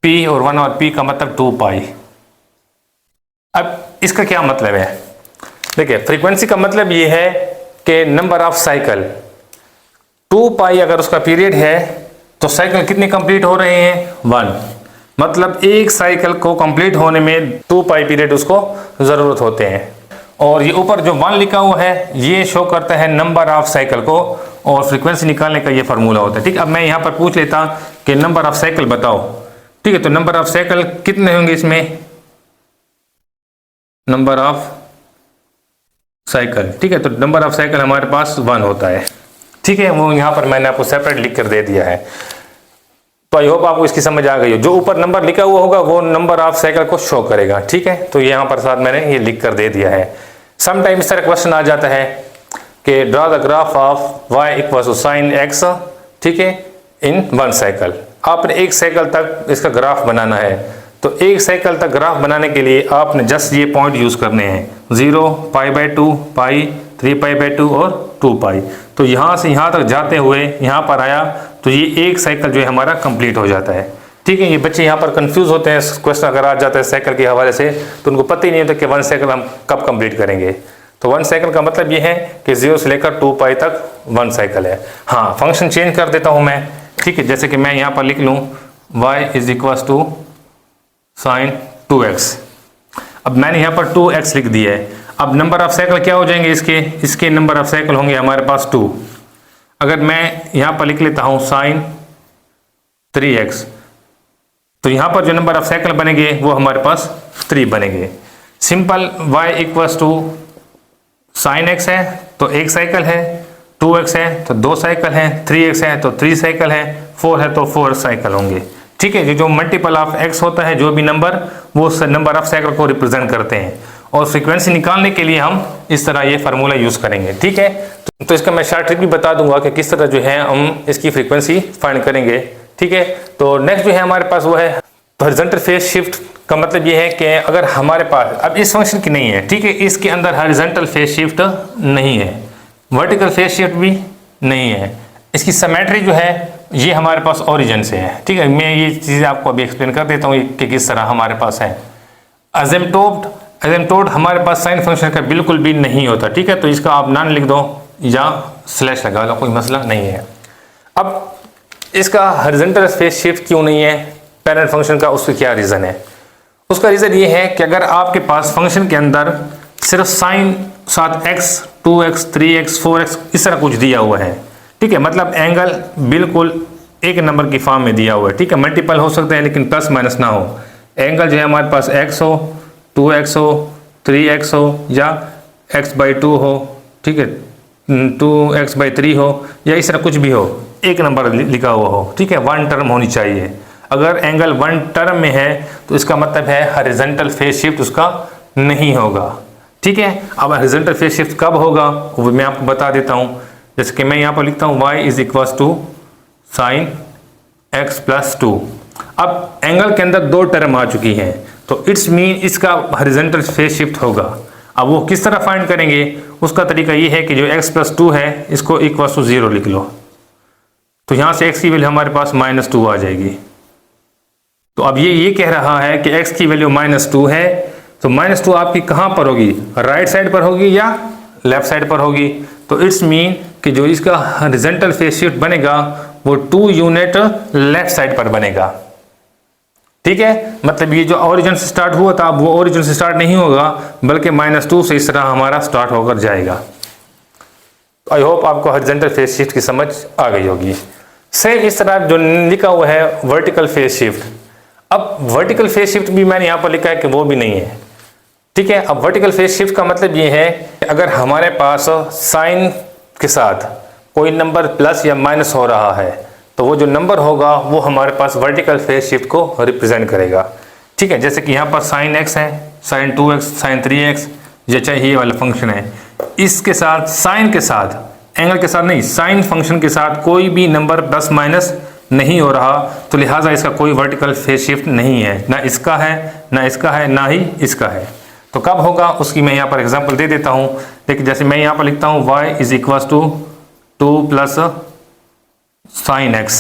p, और 1 आवर p का मतलब 2π। अब इसका क्या मतलब है? देखिए, फ्रीक्वेंसी का मतलब ये है कि नंबर ऑफ साइकिल, 2π अगर उसका पीरियड है तो साइकिल कितने कंप्लीट हो रहे हैं? 1, मतलब एक साइकिल को कंप्लीट होने में 2π पीरियड उसको जरूरत होते हैं। और ये ऊपर जो 1 लिखा हुआ है ये शो करता है नंबर ऑफ साइकिल को, और फ्रीक्वेंसी निकालने का ये फार्मूला होता है, ठीक है। अब मैं यहाँ पर पूछ लेता कि नंबर ऑफ साइकिल बताओ, ठीक है। तो नंबर ऑफ साइकिल कितने होंगे इसमें? नंबर ऑफ साइकिल, ठीक है। तो नंबर ऑफ साइकिल हमारे पास 1 होता है, ठीक है। वो यहाँ पर मैंने आपको सेपरेट लिख कर दे दिया है। तो आई होप आपको इसकी समझ आ गई हो। जो ऊपर नंबर लिखा हुआ होगा वो नंबर ऑफ साइकिल को शो करेगा, ठीक है। तो यहाँ पर साथ मैंने ये लिख कर दे दिया है। समटाइम इस तरह क्वेश्चन आ जाता है कि draw the graph of y equal to sine x, ठीक है, इन 1 साइकिल। आपने 1 साइकिल तक इसका ग्राफ बनाना है, तो 1 साइकिल तक ग्राफ बनाने के लिए आपने जस्ट ये पॉइंट यूज़ करने हैं, 0, π/2, पाई, 3π/2 और 2π। तो यहाँ से यहाँ तक जाते हुए यहाँ पर आया तो ये 1 साइकिल जो है हमारा कंप्लीट हो जाता है, ठीक है। ये बच्चे यहाँ पर कंफ्यूज होते हैं, क्वेश्चन अगर आ जाता है साइकिल के हवाले से तो उनको पता ही नहीं होता कि 1 साइकिल हम कब कंप्लीट करेंगे। तो 1 साइकिल का मतलब ये है कि 0 से लेकर 2π तक 1 साइकिल है। हाँ, फंक्शन चेंज कर देता हूँ मैं, ठीक है। जैसे कि मैं यहाँ पर लिख लूँ y is equal to sine 2x। अब मैंने यहाँ पर 2x लिख दिया है। अब नंबर ऑफ साइकिल क्या हो जाएंगे इसके नंबर ऑफ साइकिल होंगे हमारे पास 2। अगर मैं यहाँ पर लिख लेता हूँ साइन 3x, तो यहाँ पर जो नंबर ऑफ साइकिल बनेंगे वो हमारे पास 3 बनेंगे। Simple, y equals to sine x है तो 1 साइकिल है, 2x है तो 2 साइकिल है, 3x है तो 3 साइकिल है, 4 है तो 4 साइकिल होंगे, ठीक है। जो मल्टीपल ऑफ x होता है, जो भी नंबर, वो नंबर ऑफ साइकिल को रिप्रेजेंट करते हैं। और फ्रीक्वेंसी निकालने के लिए हम इस तरह ये फार्मूला यूज करेंगे, ठीक है। तो इसका मैं शॉर्ट ट्रिक भी बता दूंगा कि किस तरह जो है हम इसकी फ्रीक्वेंसी फाइंड करेंगे, ठीक है। तो नेक्स्ट जो है हमारे पास वो है हॉरिजॉन्टल फेज शिफ्ट का मतलब ये है कि अगर हमारे पास अब इस फंक्शन की नहीं है, ठीक है, इसके अंदर हॉरिजॉन्टल फेज शिफ्ट नहीं है, वर्टिकल फेज शिफ्ट भी नहीं है, इसकी सिमेट्री जो है ये हमारे पास ओरिजिन से है, ठीक है। मैं ये चीज़ें आपको अभी एक्सप्लेन कर देता हूँ कि किस तरह हमारे पास है। असिम्प्टोट हमारे पास साइन फंक्शन का बिल्कुल भी नहीं होता, ठीक है। तो इसका आप नॉन लिख दो या स्लैश लगा लो, कोई मसला नहीं है। अब इसका हॉरिजॉन्टल फेज शिफ्ट क्यों नहीं है पैरेंट फंक्शन का, उसका क्या रीज़न है? उसका रीज़न ये है कि अगर आपके पास फंक्शन के अंदर सिर्फ साइन साथ x, 2x, 3x, 4x इस तरह कुछ दिया हुआ है, ठीक है, मतलब एंगल बिल्कुल एक नंबर की फॉर्म में दिया हुआ है, ठीक है। मल्टीपल हो सकते हैं लेकिन प्लस माइनस ना हो। एंगल जो है हमारे पास x हो, 2x हो, 3x हो या x/2 हो, ठीक है, 2x/3 हो या इस तरह कुछ भी हो, एक नंबर लिखा हुआ हो, ठीक है। 1 टर्म होनी चाहिए। अगर एंगल 1 टर्म में है तो इसका मतलब है हॉरिजॉन्टल फेज शिफ्ट उसका नहीं होगा, ठीक है। अब हॉरिजॉन्टल फेज शिफ्ट कब होगा वो मैं आपको बता देता हूँ। जैसे कि मैं यहाँ पर लिखता हूँ y is equal to sine x plus 2। अब एंगल के अंदर 2 टर्म आ चुकी हैं तो इट्स मीन इसका हॉरिजॉन्टल फेज शिफ्ट होगा। अब वो किस तरह फाइंड करेंगे, उसका तरीका ये है कि जो x प्लस 2 है इसको इक्वल टू 0 लिख लो, तो यहाँ से x की वैल्यू हमारे पास -2 आ जाएगी। तो अब ये कह रहा है कि x की वैल्यू -2 है, तो -2 आपकी कहाँ पर होगी, राइट साइड पर होगी या लेफ्ट साइड पर होगी। तो इट्स मीन कि जो इसका हॉरिजॉन्टल फेज शिफ्ट बनेगा वो 2 यूनिट लेफ्ट साइड पर बनेगा, ठीक है। मतलब ये जो ओरिजिन से स्टार्ट हुआ था वो ओरिजिन से स्टार्ट नहीं होगा बल्कि -2 से इस तरह हमारा स्टार्ट होकर जाएगा। आई होप आपको हॉरिजॉन्टल फेज शिफ्ट की समझ आ गई होगी। सेम इस तरह जो लिखा हुआ है वर्टिकल फेज शिफ्ट, अब वर्टिकल फेज शिफ्ट भी मैंने यहाँ पर लिखा है कि वो भी नहीं है, ठीक है। अब वर्टिकल फेज शिफ्ट का मतलब ये है कि अगर हमारे पास साइन के साथ कोई नंबर प्लस या माइनस हो रहा है तो वो जो नंबर होगा वो हमारे पास वर्टिकल फेज शिफ्ट को रिप्रेजेंट करेगा, ठीक है। जैसे कि यहाँ पर साइन x है, साइन 2x, साइन 3x, ये चाहे ये वाला फंक्शन है, इसके साथ साइन के साथ एंगल के साथ नहीं, साइन फंक्शन के साथ कोई भी नंबर प्लस माइनस नहीं हो रहा, तो लिहाजा इसका कोई वर्टिकल फेज शिफ्ट नहीं है, ना इसका है ना इसका है ना ही इसका है। तो कब होगा उसकी मैं यहाँ पर एग्जांपल दे देता हूँ। लेकिन जैसे मैं यहाँ पर लिखता हूँ y is equal to 2 plus sine x।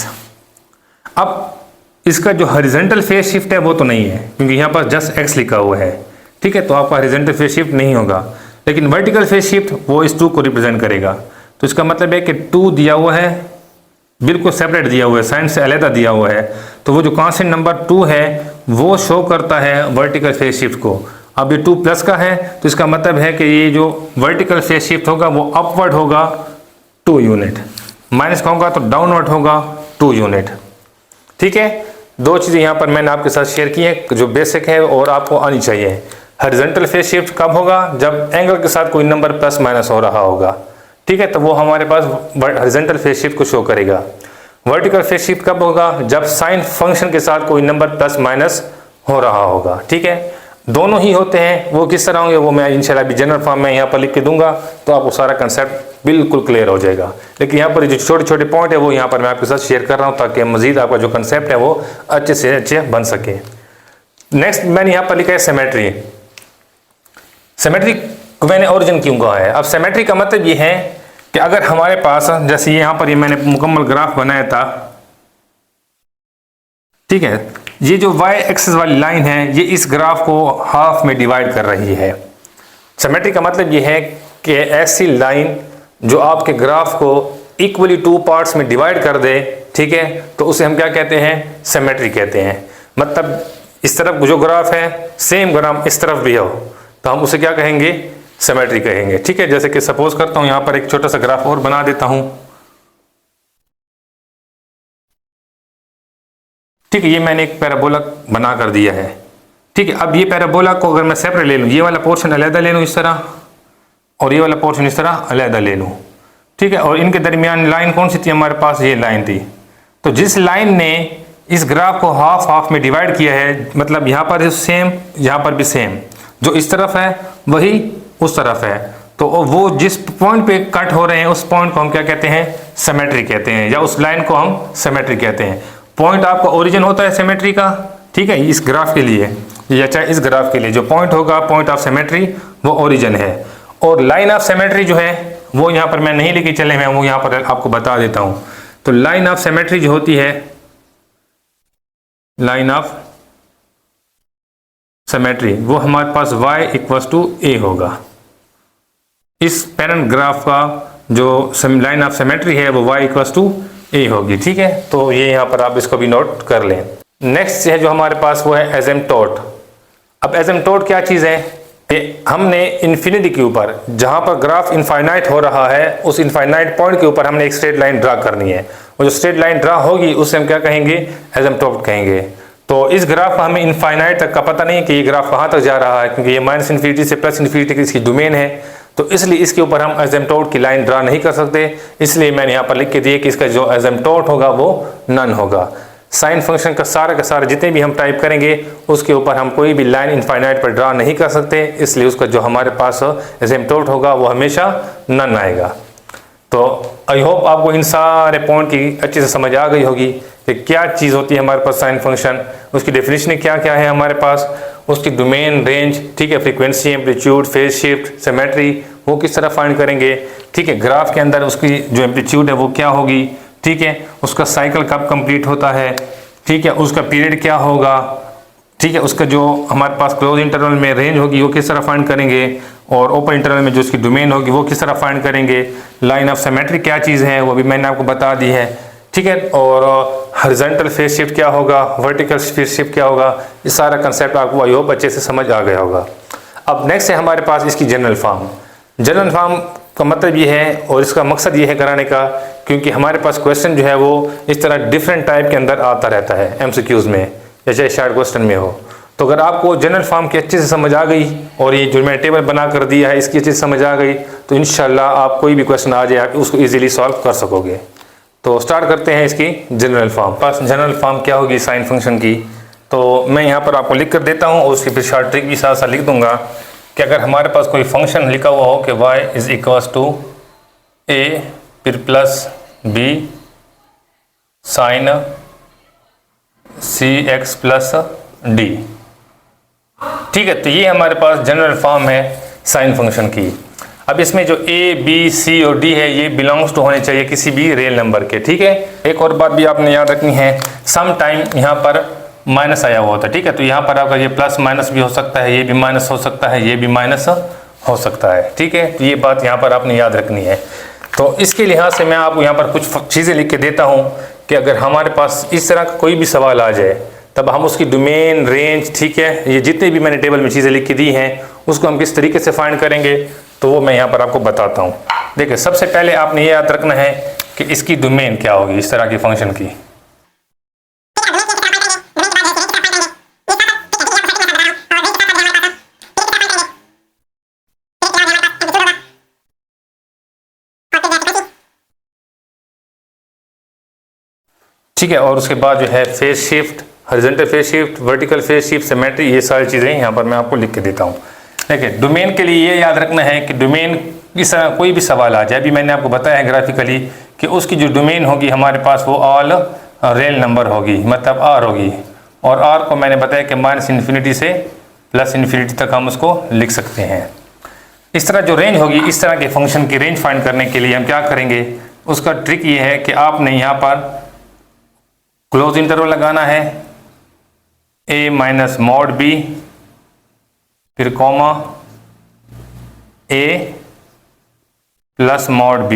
अब इसका जो हॉरिजॉन्टल फेज शिफ्ट है वो तो नहीं है क्योंकि यहाँ पर जस्ट x लिखा हुआ है, ठीक है, तो आपका हॉरिजॉन्टल फेज शिफ्ट नहीं होगा। लेकिन वर्टिकल फेज शिफ्ट वो इस 2 को रिप्रेजेंट करेगा। तो इसका मतलब है कि 2 दिया हुआ है, बिल्कुल सेपरेट दिया हुआ है, साइन से अलग दिया हुआ है, तो वो जो कांस्टेंट नंबर 2 है वो शो करता है वर्टिकल फेज शिफ्ट को। अब ये 2 प्लस का है तो इसका मतलब है कि ये जो वर्टिकल फेज शिफ्ट होगा वो अपवर्ड होगा 2 यूनिट, माइनस का होगा तो डाउनवर्ड होगा 2 यूनिट, ठीक है। 2 चीज़ें यहाँ पर मैंने आपके साथ शेयर की हैं जो बेसिक है और आपको आनी चाहिए। हॉरिजॉन्टल फेज शिफ्ट कब होगा, जब एंगल के साथ कोई नंबर प्लस माइनस हो रहा होगा, ठीक है, तो वो हमारे पास हॉरिजॉन्टल फेज शिफ्ट को शो करेगा। वर्टिकल फेज शिफ्ट कब होगा, जब साइन फंक्शन के साथ कोई नंबर प्लस माइनस हो रहा होगा, ठीक है। दोनों ही होते हैं, वो किस तरह होंगे वो मैं इंशाल्लाह भी जनरल फॉर्म में यहाँ पर लिख के दूंगा, तो आपको सारा कंसेप्ट बिल्कुल क्लियर हो जाएगा। लेकिन यहाँ पर जो छोटे छोटे पॉइंट है वो यहाँ पर मैं आपके साथ शेयर कर रहा हूँ ताकि मजीद आपका जो कंसेप्ट है वो अच्छे से अच्छे बन सके। नेक्स्ट मैंने यहाँ पर लिखा है सिमेट्री। सिमेट्री को मैंने ओरिजिन क्यों कहा है? अब सिमेट्री का मतलब ये है कि अगर हमारे पास जैसे यहाँ पर ये मैंने मुकम्मल ग्राफ बनाया था, ठीक है, ये जो y एक्सिस वाली लाइन है ये इस ग्राफ को हाफ में डिवाइड कर रही है। सिमेट्री का मतलब ये है कि ऐसी लाइन जो आपके ग्राफ को इक्वली 2 पार्ट्स में डिवाइड कर दे, ठीक है, तो उसे हम क्या कहते हैं? सिमेट्री कहते हैं। मतलब इस तरफ जो ग्राफ है सेम ग्राफ इस तरफ भी हो तो हम उसे क्या कहेंगे? सिमेट्री कहेंगे। ठीक है, जैसे कि सपोज करता हूं यहां पर एक छोटा सा ग्राफ और बना देता हूं। ठीक है, ये मैंने एक पैराबोला बना कर दिया है। ठीक है, अब ये पैराबोला को अगर मैं सेपरेट ले लूं, ये वाला पोर्शन अलहदा ले लूं इस तरह, और ये वाला पोर्शन इस तरह अलहदा ले लूं, ठीक है, और इनके दरमियान लाइन कौन सी थी हमारे पास? ये लाइन थी। तो जिस लाइन ने इस ग्राफ को हाफ हाफ में डिवाइड किया है, मतलब यहाँ पर सेम, यहाँ पर भी सेम, जो इस तरफ है वही उस तरफ है, तो वो जिस पॉइंट पे कट हो रहे हैं उस पॉइंट को हम क्या कहते हैं? सिमेट्री कहते हैं, या उस लाइन को हम सिमेट्री कहते हैं। पॉइंट आपका ओरिजिन होता है सिमेट्री का, ठीक है, इस ग्राफ के लिए या चाहे इस ग्राफ के लिए जो पॉइंट होगा, पॉइंट ऑफ सिमेट्री, वो ओरिजिन है। और लाइन ऑफ सिमेट्री जो है वो यहाँ पर मैं नहीं लेके चले, मैं वो यहाँ पर आपको बता देता हूँ। तो लाइन ऑफ सिमेट्री जो होती है, लाइन ऑफ सिमेट्री, वो हमारे पास y इक्वल्स टू a होगा। इस पेरेंट ग्राफ का जो लाइन ऑफ सिमेट्री है वो y इक्वल्स टू a होगी। ठीक है, तो ये यहाँ पर आप इसको भी नोट कर लें। नेक्स्ट है जो हमारे पास वो है एसिम्पटोट। अब एसिम्पटोट क्या चीज़ है कि हमने इन्फिनिटी के ऊपर, जहाँ पर ग्राफ इनफाइनाइट हो रहा है, उस इनफाइनाइट पॉइंट के ऊपर हमने एक स्ट्रेट लाइन ड्रा करनी है, और जो स्ट्रेट लाइन ड्रा होगी उसे हम क्या कहेंगे? एसिम्पटोट कहेंगे। तो इस ग्राफ का हमें इनफाइनाइट तक का पता नहीं कि ये ग्राफ कहाँ तक जा रहा है, क्योंकि ये माइनस इन्फिनिटी से प्लस इन्फिनिटी की इसकी डोमेन है, तो इसलिए इसके ऊपर हम एसिम्पटोट की लाइन ड्रा नहीं कर सकते। इसलिए मैंने यहाँ पर लिख के दिए कि इसका जो एसिम्पटोट होगा वो नन होगा। साइन फंक्शन का सारा जितने भी हम टाइप करेंगे उसके ऊपर हम कोई भी लाइन इनफाइनाइट पर ड्रा नहीं कर सकते, इसलिए उसका जो हमारे पास एसिम्पटोट होगा वो हमेशा नन आएगा। तो आई होप आपको इन सारे पॉइंट की अच्छे से समझ आ गई होगी कि क्या चीज़ होती है हमारे पास साइन फंक्शन, उसकी डेफिनेशन क्या क्या है हमारे पास, उसकी डोमेन, रेंज, ठीक है, frequency, amplitude, phase shift, symmetry, वो किस तरह फाइंड करेंगे, ठीक है, ग्राफ के अंदर उसकी जो एम्पलीट्यूड है वो क्या होगी, ठीक है, उसका साइकिल कब कंप्लीट होता है, ठीक है, उसका पीरियड क्या होगा, ठीक है, उसका जो हमारे पास क्लोज इंटरवल में रेंज होगी वो किस तरह फाइंड करेंगे, और ओपन इंटरवल में जो उसकी डोमेन होगी वो किस तरह फाइंड करेंगे, लाइन ऑफ सिमेट्री क्या चीज़ है वो भी मैंने आपको बता दी है, ठीक है, और हॉरिजॉन्टल फेज शिफ्ट क्या होगा, वर्टिकल फेज शिफ्ट क्या होगा, ये सारा कंसेप्ट आपको आई होप अच्छे से समझ आ गया होगा। अब नेक्स्ट है हमारे पास इसकी जनरल फॉर्म। जनरल फॉर्म का मतलब ये है और इसका मकसद ये है कराने का, क्योंकि हमारे पास क्वेश्चन जो है वो इस तरह डिफरेंट टाइप के अंदर आता रहता है एमसीक्यूज में या चाहे शार्ट क्वेश्चन में हो। तो अगर आपको जनरल फॉर्म की अच्छे से समझ आ गई और ये जो मैंने टेबल बना कर दिया है इसकी अच्छे से समझ आ गई, तो इंशाल्लाह आप कोई भी क्वेश्चन आ जाए आप उसको ईजिली सॉल्व कर सकोगे। तो स्टार्ट करते हैं इसकी जनरल फॉर्म। पास जनरल फॉर्म क्या होगी साइन फंक्शन की, तो मैं यहाँ पर आपको लिख कर देता हूँ और उसकी फिर शॉर्ट ट्रिक भी साथ साथ लिख दूंगा कि अगर हमारे पास कोई फंक्शन लिखा हुआ हो कि y is equals to a फिर plus b sine cx plus d, ठीक है, तो ये हमारे पास जनरल फॉर्म है साइन फंक्शन की। अब इसमें जो a b c और d है ये बिलोंग्स टू होने चाहिए किसी भी रियल नंबर के, ठीक है। एक और बात भी आपने याद रखनी है, सम टाइम यहाँ पर माइनस आया हुआ होता है, ठीक है, तो यहाँ पर अगर ये प्लस माइनस भी हो सकता है, ये भी माइनस हो सकता है, ये भी माइनस हो सकता है, ठीक है, तो ये बात यहाँ पर आपने याद रखनी है। तो इसके लिहाज से मैं आपको यहाँ पर कुछ चीज़ें लिख के देता हूँ कि अगर हमारे पास इस तरह का कोई भी सवाल आ जाए तब हम उसकी डोमेन, रेंज, ठीक है, ये जितने भी मैंने टेबल में चीज़ें लिख के दी हैं उसको हम किस तरीके से फाइंड करेंगे तो वो मैं यहाँ पर आपको बताता हूँ। देखिए, सबसे पहले आपने ये याद रखना है कि इसकी डोमेन क्या होगी इस तरह की फंक्शन की। ठीक है, और उसके बाद जो है phase shift, horizontal phase shift, vertical phase shift, symmetry, ये सारी चीज़ें यहाँ पर मैं आपको लिख के देता हूँ। देखिए डोमेन के लिए ये याद रखना है कि डोमेन इस तरह कोई भी सवाल आ जाए, अभी मैंने आपको बताया है ग्राफिकली कि उसकी जो डोमेन होगी हमारे पास वो ऑल रियल नंबर होगी, मतलब आर होगी, और आर को मैंने बताया कि -∞ से +∞ तक हम उसको लिख सकते हैं। इस तरह जो रेंज होगी, इस तरह के फंक्शन की रेंज फाइंड करने के लिए हम क्या करेंगे, उसका ट्रिक ये है कि आपने यहाँ पर क्लोज इंटरवल लगाना है, a - mod b, फिर कॉमा a + mod b।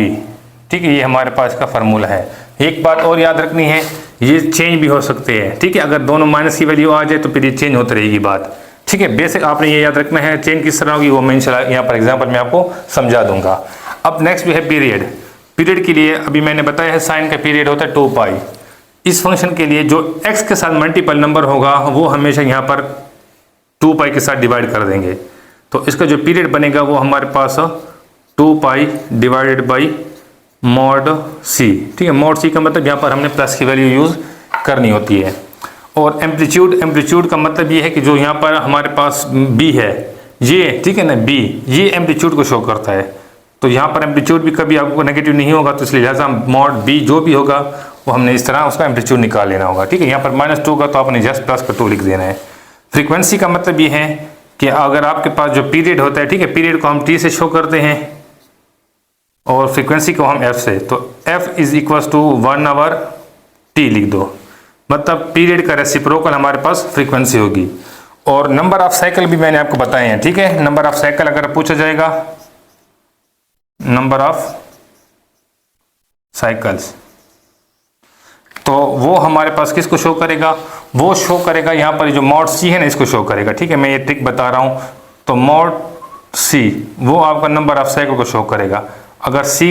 ठीक है, ये हमारे पास का फार्मूला है। एक बात और याद रखनी है, ये चेंज भी हो सकते हैं। ठीक है, अगर दोनों माइनस की वैल्यू आ जाए तो फिर ये चेंज होती रहेगी बात। ठीक है, बेसिक आपने ये याद रखना है। चेंज किस तरह होगी वो मैं इंशाल्लाह यहाँ पर एग्जांपल में आपको समझा दूंगा। अब नेक्स्ट भी है पीरियड। पीरियड के लिए अभी मैंने बताया है साइन का पीरियड होता है 2π। इस फंक्शन के लिए जो x के साथ मल्टीपल नंबर होगा वो हमेशा यहाँ पर 2π के साथ डिवाइड कर देंगे, तो इसका जो पीरियड बनेगा वो हमारे पास 2π / mod c। ठीक है, mod c का मतलब यहाँ पर हमने प्लस की वैल्यू यूज़ करनी होती है। और एम्पलीट्यूड का मतलब ये है कि जो यहाँ पर हमारे पास b है ये, ठीक है ना, b ये एम्पलीट्यूड को शो करता है, तो यहाँ पर एम्पलीट्यूड भी कभी आपको नेगेटिव नहीं होगा, तो इसलिए लिहाजा mod b जो भी होगा वो हमने इस तरह उसका एम्पलीट्यूड निकाल लेना होगा। ठीक है, यहाँ पर -2 का तो आपने जस्ट प्लस का 2 लिख देना है। फ्रीक्वेंसी का मतलब ये है कि अगर आपके पास जो पीरियड होता है, ठीक है, पीरियड को हम t से शो करते हैं और फ्रीक्वेंसी को हम f से, तो f = 1 आवर t लिख दो, मतलब पीरियड का रेसिप्रोकल हमारे पास फ्रीक्वेंसी होगी। और नंबर ऑफ साइकिल भी मैंने आपको बताए हैं। ठीक है, नंबर ऑफ साइकिल अगर पूछा जाएगा, नंबर ऑफ साइकिल्स, तो वो हमारे पास किसको शो करेगा, वो शो करेगा यहाँ पर जो mod c है ना, इसको शो करेगा। ठीक है, मैं ये ट्रिक बता रहा हूँ, तो mod c वो आपका नंबर ऑफ साइकिल को शो करेगा। अगर c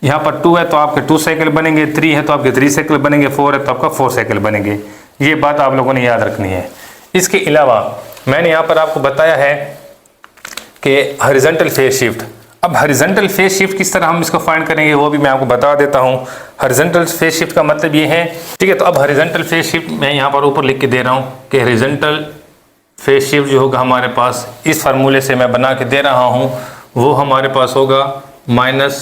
यहाँ पर 2 है तो आपके 2 साइकिल बनेंगे, 3 है तो आपके 3 साइकिल बनेंगे, 4 है तो आपका 4 साइकिल बनेंगे। ये बात आप लोगों ने याद रखनी है। इसके अलावा मैंने यहाँ पर आपको बताया है कि हॉरिजॉन्टल फेज शिफ्ट। अब हॉरिजॉन्टल फेज शिफ्ट किस तरह हम इसको फाइंड करेंगे वो भी मैं आपको बता देता हूँ। हॉरिजॉन्टल फेज शिफ्ट का मतलब ये है, ठीक है, तो अब हॉरिजॉन्टल फेज शिफ्ट मैं यहाँ पर ऊपर लिख के दे रहा हूँ कि हॉरिजॉन्टल फेज शिफ्ट जो होगा हमारे पास, इस फार्मूले से मैं बना के दे रहा हूँ, वो हमारे पास होगा -d/c।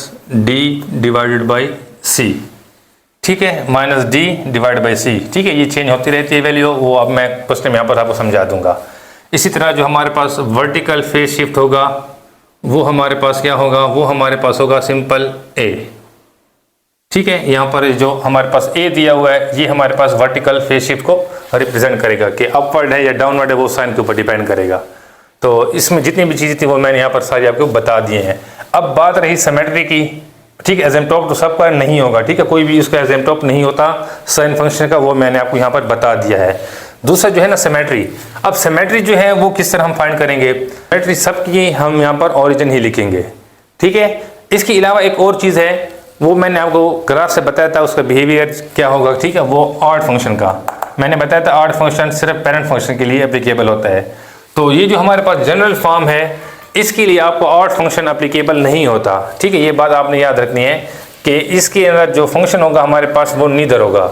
ठीक है, -d/c। ठीक है, ये चेंज होती रहती है वैल्यू, वो अब मैं कुछ टाइम यहाँ पर आपको समझा दूंगा। इसी तरह जो हमारे पास वर्टिकल फेज शिफ्ट होगा वो हमारे पास क्या होगा, वो हमारे पास होगा सिंपल a। ठीक है, यहाँ पर जो हमारे पास a दिया हुआ है ये हमारे पास वर्टिकल फेज शिफ्ट को रिप्रेजेंट करेगा कि अपवर्ड है या डाउनवर्ड है, वो साइन के ऊपर डिपेंड करेगा। तो इसमें जितनी भी चीज़ें थी वो मैंने यहाँ पर सारी आपको बता दिए हैं। अब बात रही सिमेट्री की। ठीक है, एजेंटोप तो सबका नहीं होगा। ठीक है, कोई भी उसका एजेंटोप नहीं होता साइन फंक्शन का, वो मैंने आपको यहाँ पर बता दिया है। दूसरा जो है ना सिमेट्री। अब सिमेट्री जो है वो किस तरह हम फाइंड करेंगे, सिमेट्री सबकी हम यहाँ पर ओरिजिन ही लिखेंगे। ठीक है, इसके अलावा एक और चीज़ है, वो मैंने आपको ग्राफ से बताया था, उसका बिहेवियर क्या होगा। ठीक है, वो ऑड फंक्शन का मैंने बताया था। ऑड फंक्शन सिर्फ पेरेंट फंक्शन के लिए एप्लीकेबल होता है। तो ये जो हमारे पास जनरल फॉर्म है, इसके लिए आपको ऑड फंक्शन एप्लीकेबल नहीं होता। ठीक है, ये बात आपने याद रखनी है कि इसके अंदर जो फंक्शन होगा हमारे पास वो नीदर होगा,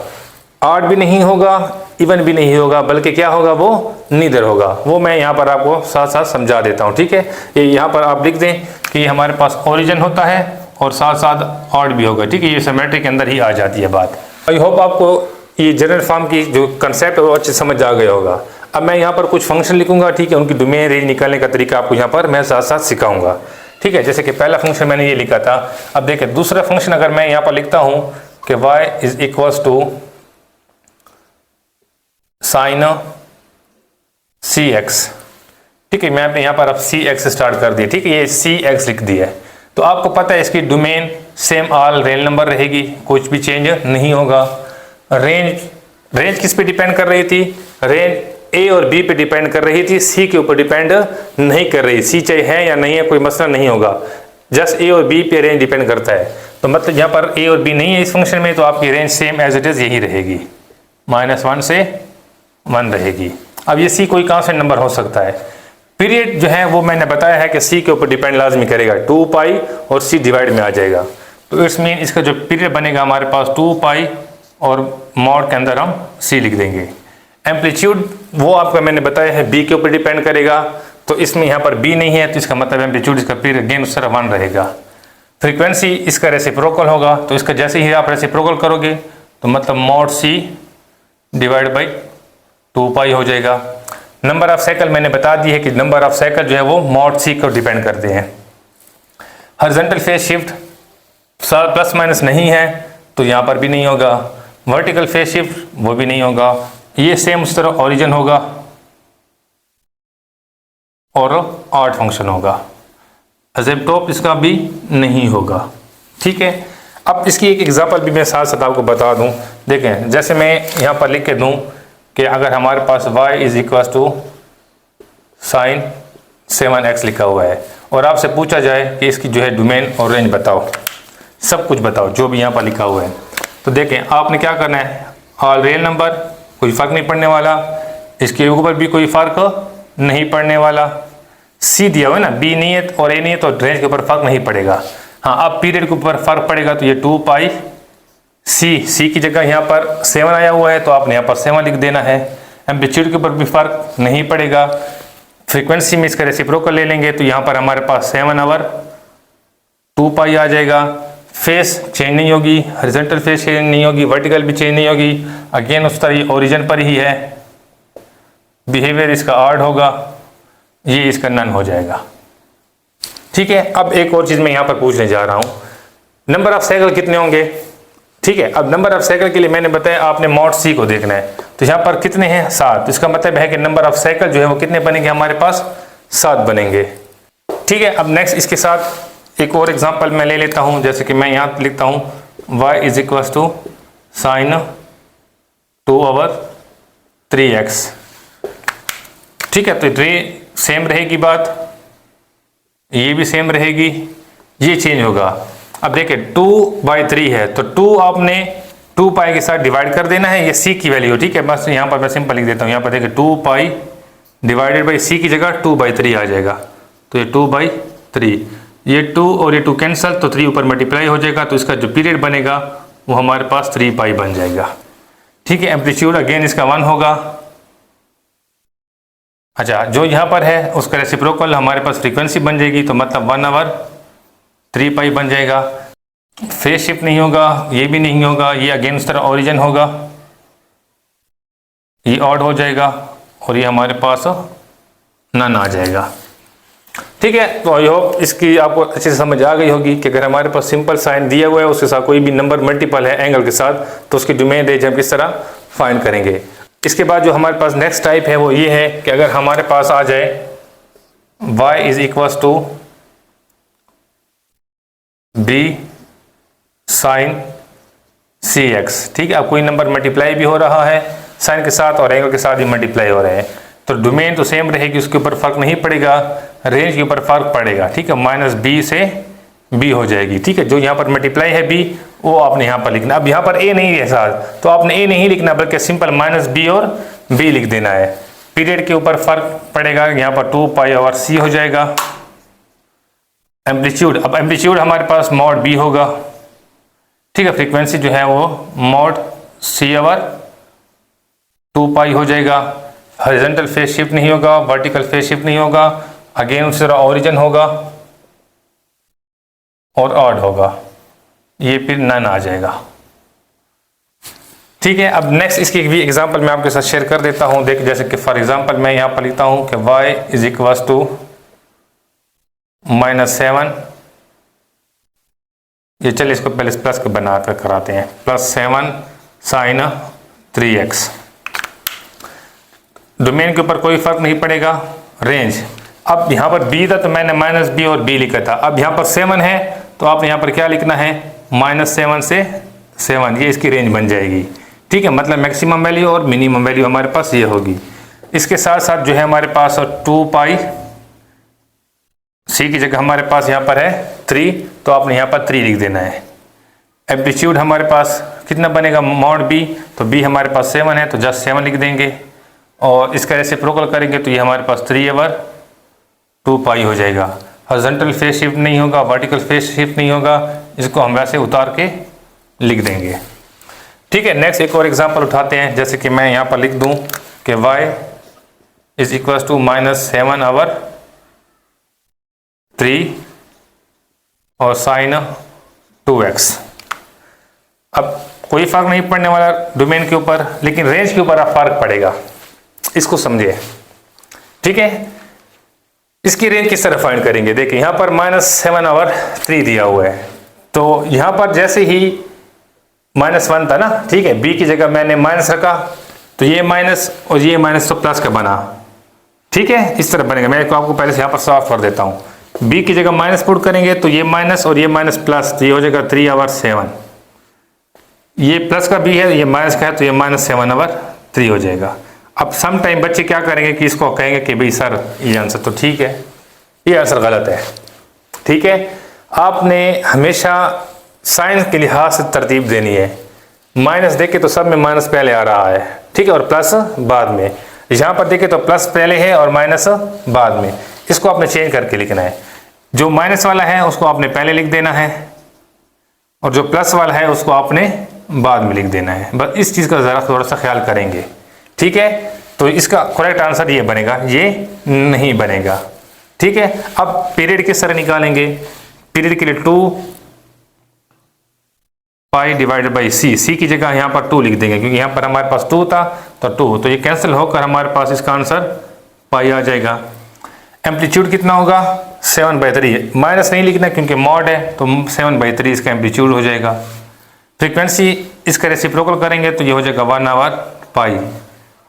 ऑड भी नहीं होगा, इवन भी नहीं होगा, बल्कि क्या होगा, वो नीदर होगा। वो मैं यहाँ पर आपको साथ साथ समझा देता हूँ। ठीक है, ये यहाँ पर आप लिख दें कि हमारे पास ओरिजिन होता है और साथ साथ ऑड भी होगा। ठीक है, ये सिमेट्री के अंदर ही आ जाती है बात। आई होप आपको ये जनरल फॉर्म की जो कंसेप्ट है वो अच्छे समझ आ गया होगा। अब मैं यहाँ पर कुछ फंक्शन लिखूंगा। ठीक है, उनकी डोमेन रेंज निकालने का तरीका आपको यहाँ पर मैं साथ साथ सिखाऊंगा। ठीक है, जैसे कि पहला फंक्शन मैंने ये लिखा था। अब देखिए दूसरा फंक्शन अगर मैं यहाँ पर लिखता हूँ कि y = sin cx। ठीक है, मैं यहाँ पर अब cx स्टार्ट कर दिया। ठीक है, ये cx लिख दिया है। तो आपको पता है इसकी domain same all real number रहेगी, कुछ भी चेंज नहीं होगा। रेंज किस पे डिपेंड कर रही थी, रेंज a और b पे डिपेंड कर रही थी, c के ऊपर डिपेंड नहीं कर रही। c चाहे है या नहीं है कोई मसला नहीं होगा, जस्ट a और b पे रेंज डिपेंड करता है। तो मतलब यहाँ पर a और b नहीं है इस फंक्शन में, तो आपकी range same as it is यही रहेगी, -1 से 1 रहेगी। अब ये c कोई कांस्टेंट नंबर हो सकता है। पीरियड जो है वो मैंने बताया है कि c के ऊपर डिपेंड लाजमी करेगा, 2π और c डिवाइड में आ जाएगा। तो इट्स मीन इसका जो पीरियड बनेगा हमारे पास 2π और मॉड के अंदर हम c लिख देंगे। एम्पलीट्यूड वो आपका मैंने बताया है बी के ऊपर डिपेंड करेगा, तो इसमें यहाँ पर बी नहीं है तो इसका मतलब एम्पलीट्यूड इसका पीरियड अगेन उस तरह 1 रहेगा। फ्रीक्वेंसी इसका रेसिप्रोकल होगा, तो इसका जैसे ही आप रेसिप्रोकल करोगे तो मतलब मॉड सी डिवाइड बाई 2 पाई हो जाएगा। नंबर ऑफ साइकिल मैंने बता दी है कि नंबर ऑफ साइकिल जो है वो मॉड सी को डिपेंड करते हैं। Horizontal phase shift plus minus नहीं है तो यहाँ पर भी नहीं होगा। वर्टिकल फेज शिफ्ट वो भी नहीं होगा। ये सेम उस तरह ओरिजिन होगा और ऑड फंक्शन होगा। एसिम्पटोट इसका भी नहीं होगा। ठीक है, अब इसकी एक एग्जांपल भी मैं साथ साथ आपको बता दूं। देखें, जैसे मैं यहाँ पर लिख के दूं कि अगर हमारे पास y is equal to sine 7x लिखा हुआ है और आपसे पूछा जाए कि इसकी जो है डोमेन और रेंज बताओ, सब कुछ बताओ जो भी यहाँ पर लिखा हुआ है, तो देखें आपने क्या करना है, ऑल रियल नंबर, कोई फ़र्क नहीं पड़ने वाला, इसके ऊपर भी कोई फ़र्क नहीं पड़ने वाला, सी दिया हुआ है ना, बी नहीं है और ए नहीं है तो रेंज के ऊपर फ़र्क नहीं पड़ेगा। हाँ, अब पीरियड के ऊपर फ़र्क पड़ेगा तो ये 2 पाई सी की जगह यहाँ पर 7 आया हुआ है तो आपने यहाँ पर 7 लिख देना है। एम्पलीट्यूड के ऊपर भी फ़र्क नहीं पड़ेगा। फ्रीक्वेंसी में इसका रेसिप्रोकल ले लेंगे तो यहाँ पर हमारे पास 7 आवर 2 पाई आ जाएगा। फेस चेंज नहीं होगी, हॉरिजॉन्टल फेस चेंज नहीं होगी, वर्टिकल भी चेंज नहीं होगी, अगेन उस तरह ये ओरिजिन पर ही है। बिहेवियर इसका ऑड होगा, ये इसका नन हो जाएगा। ठीक है, अब एक और चीज़ मैं यहाँ पर पूछने जा रहा हूँ, नंबर ऑफ साइकिल कितने होंगे। ठीक है, अब नंबर ऑफ साइकिल के लिए मैंने बताया आपने मॉड सी को देखना है, तो यहाँ पर कितने हैं 7, इसका मतलब है कि नंबर ऑफ साइकिल जो है वो कितने बनेंगे, हमारे पास 7 बनेंगे। ठीक है, अब नेक्स्ट इसके साथ एक और एग्जांपल मैं ले लेता हूँ, जैसे कि मैं यहाँ लिखता हूँ y is equal to sine 2/3x। ठीक है, तो ये सेम रहेगी बात, ये भी सेम रहेगी, ये चेंज होगा। अब देखिए 2/3 है तो 2 आपने 2 पाई के साथ डिवाइड कर देना है, ये c की वैल्यू। ठीक है, बस यहाँ पर मैं सिंपल लिख देता हूँ, यहाँ पर देखिए 2 पाई डिवाइडेड बाई c की जगह 2/3 आ जाएगा, तो ये 2/3, ये 2 और ये 2 कैंसिल तो 3 ऊपर मल्टीप्लाई हो जाएगा, तो इसका जो पीरियड बनेगा वो हमारे पास 3 पाई बन जाएगा। ठीक है, एम्पलीट्यूड अगेन इसका 1 होगा। अच्छा, जो यहाँ पर है उसका रेसिप्रोकल हमारे पास फ्रीक्वेंसी बन जाएगी, तो मतलब 1 आवर 3 पाई बन जाएगा। फेज शिफ्ट नहीं होगा, ये भी नहीं होगा, ये अगेन उस तरह ओरिजिन होगा, ये ऑड हो जाएगा और ये हमारे पास नन आ जाएगा। ठीक है, तो आई होप इसकी आपको अच्छे से समझ आ गई होगी कि अगर हमारे पास सिंपल साइन दिया हुआ है उसके साथ कोई भी नंबर मल्टीपल है एंगल के साथ, तो उसकी डोमेन रेंज हम किस तरह फाइंड करेंगे। इसके बाद जो हमारे पास नेक्स्ट टाइप है वो ये है कि अगर हमारे पास आ जाए y is equal to b sine c x. ठीक है, अब कोई नंबर मल्टीप्लाई भी हो रहा है साइन के साथ और एंगल के साथ ही मल्टीप्लाई हो रहे हैं, तो डोमेन तो सेम रहेगी, उसके ऊपर फर्क नहीं पड़ेगा, रेंज के ऊपर फर्क पड़ेगा। ठीक है, -b से b हो जाएगी। ठीक है, जो यहाँ पर मल्टीप्लाई है b वो आपने यहाँ पर लिखना। अब यहाँ पर a नहीं है साथ, तो आपने a नहीं लिखना बल्कि सिंपल -b और b लिख देना है। पीरियड के ऊपर फर्क पड़ेगा, यहाँ पर 2 पाई ओवर c हो जाएगा। एम्पलीट्यूड, अब एम्पलीट्यूड हमारे पास मॉड b होगा। ठीक है, फ्रीक्वेंसी जो है वो मॉड c ओवर 2 पाई हो जाएगा। हॉरिजॉन्टल फेज शिफ्ट नहीं होगा, वर्टिकल फेज शिफ्ट नहीं होगा, अगेन उस तरह ओरिजिन होगा और ऑड होगा, ये फिर नन आ जाएगा। ठीक है, अब नेक्स्ट इसकी भी एग्जांपल मैं आपके साथ शेयर कर देता हूं। देख, जैसे कि फॉर एग्जांपल मैं यहाँ पर लिखता हूं कि y इज इक्वल टू -7, ये चलिए इसको पहले प्लस के बना कर कराते हैं, +7 साइन 3x। डोमेन के ऊपर कोई फर्क नहीं पड़ेगा। रेंज, अब यहाँ पर b था तो मैंने -b और b लिखा था, अब यहाँ पर 7 है तो आपने यहाँ पर क्या लिखना है, -7 से 7, ये इसकी रेंज बन जाएगी। ठीक है, मतलब मैक्सिमम वैल्यू और मिनिमम वैल्यू हमारे पास ये होगी। इसके साथ साथ जो है हमारे पास 2 पाई c की जगह हमारे पास यहाँ पर है 3, तो आपने यहाँ पर 3 लिख देना है। एम्पलीट्यूड हमारे पास कितना बनेगा, मॉड b, तो b हमारे पास 7 है तो जस्ट 7 लिख देंगे और इसका रेसिप्रोकल करेंगे तो ये हमारे पास 3 ओवर 2 पाई हो जाएगा। हॉरिजॉन्टल फेज शिफ्ट नहीं होगा, वर्टिकल फेज शिफ्ट नहीं होगा, इसको हम वैसे उतार के लिख देंगे। ठीक है, नेक्स्ट एक और एग्जांपल उठाते हैं, जैसे कि मैं यहाँ पर लिख दूँ कि कि y इज इक्वल टू -7/3 और साइन 2x। अब कोई फर्क नहीं पड़ने वाला डोमेन के ऊपर, लेकिन रेंज के ऊपर अब फर्क पड़ेगा, इसको समझिए। ठीक है, इसकी रेंज किस तरह फाइंड करेंगे? देखिए यहाँ पर -7/3 दिया हुआ है, तो यहाँ पर जैसे ही -1 था ना, ठीक है, b की जगह मैंने माइनस रखा, तो ये माइनस और ये माइनस तो प्लस का बना। ठीक है, इस तरह बनेगा। मैं आपको पहले से यहाँ पर साफ कर देता हूँ। b की जगह माइनस पुट करेंगे तो ये माइनस और ये माइनस प्लस, तो ये हो जाएगा 3/7। ये प्लस का b है, ये माइनस का है, तो ये -7/3 हो जाएगा। अब सम टाइम बच्चे क्या करेंगे कि इसको कहेंगे कि भाई सर ये आंसर तो ठीक है, ये आंसर गलत है। ठीक है, आपने हमेशा साइन के लिहाज से तरतीब देनी है। माइनस देखे तो सब में माइनस पहले आ रहा है, ठीक है, और प्लस बाद में। यहाँ पर देखे तो प्लस पहले है और माइनस बाद में। इसको आपने चेंज करके लिखना है। जो माइनस वाला है उसको आपने पहले लिख देना है और जो प्लस वाला है उसको आपने बाद में लिख देना है। बस इस चीज़ का ज़रा थोड़ा सा ख्याल करेंगे। ठीक है, तो इसका करेक्ट आंसर ये बनेगा, ये नहीं बनेगा। ठीक है, अब पीरियड किस तरह निकालेंगे? पीरियड के लिए 2 पाई डिवाइडेड बाई सी की जगह यहाँ पर 2 लिख देंगे, क्योंकि यहाँ पर हमारे पास 2 था तो 2, तो ये कैंसिल होकर हमारे पास इसका आंसर पाई आ जाएगा। एम्पलीट्यूड कितना होगा? 7/3। माइनस नहीं लिखना क्योंकि मॉड है, तो 7/3 इसका एम्पलीट्यूड हो जाएगा। फ्रीक्वेंसी इसका रेसिप्रोकल करेंगे तो ये हो जाएगा 1/पाई।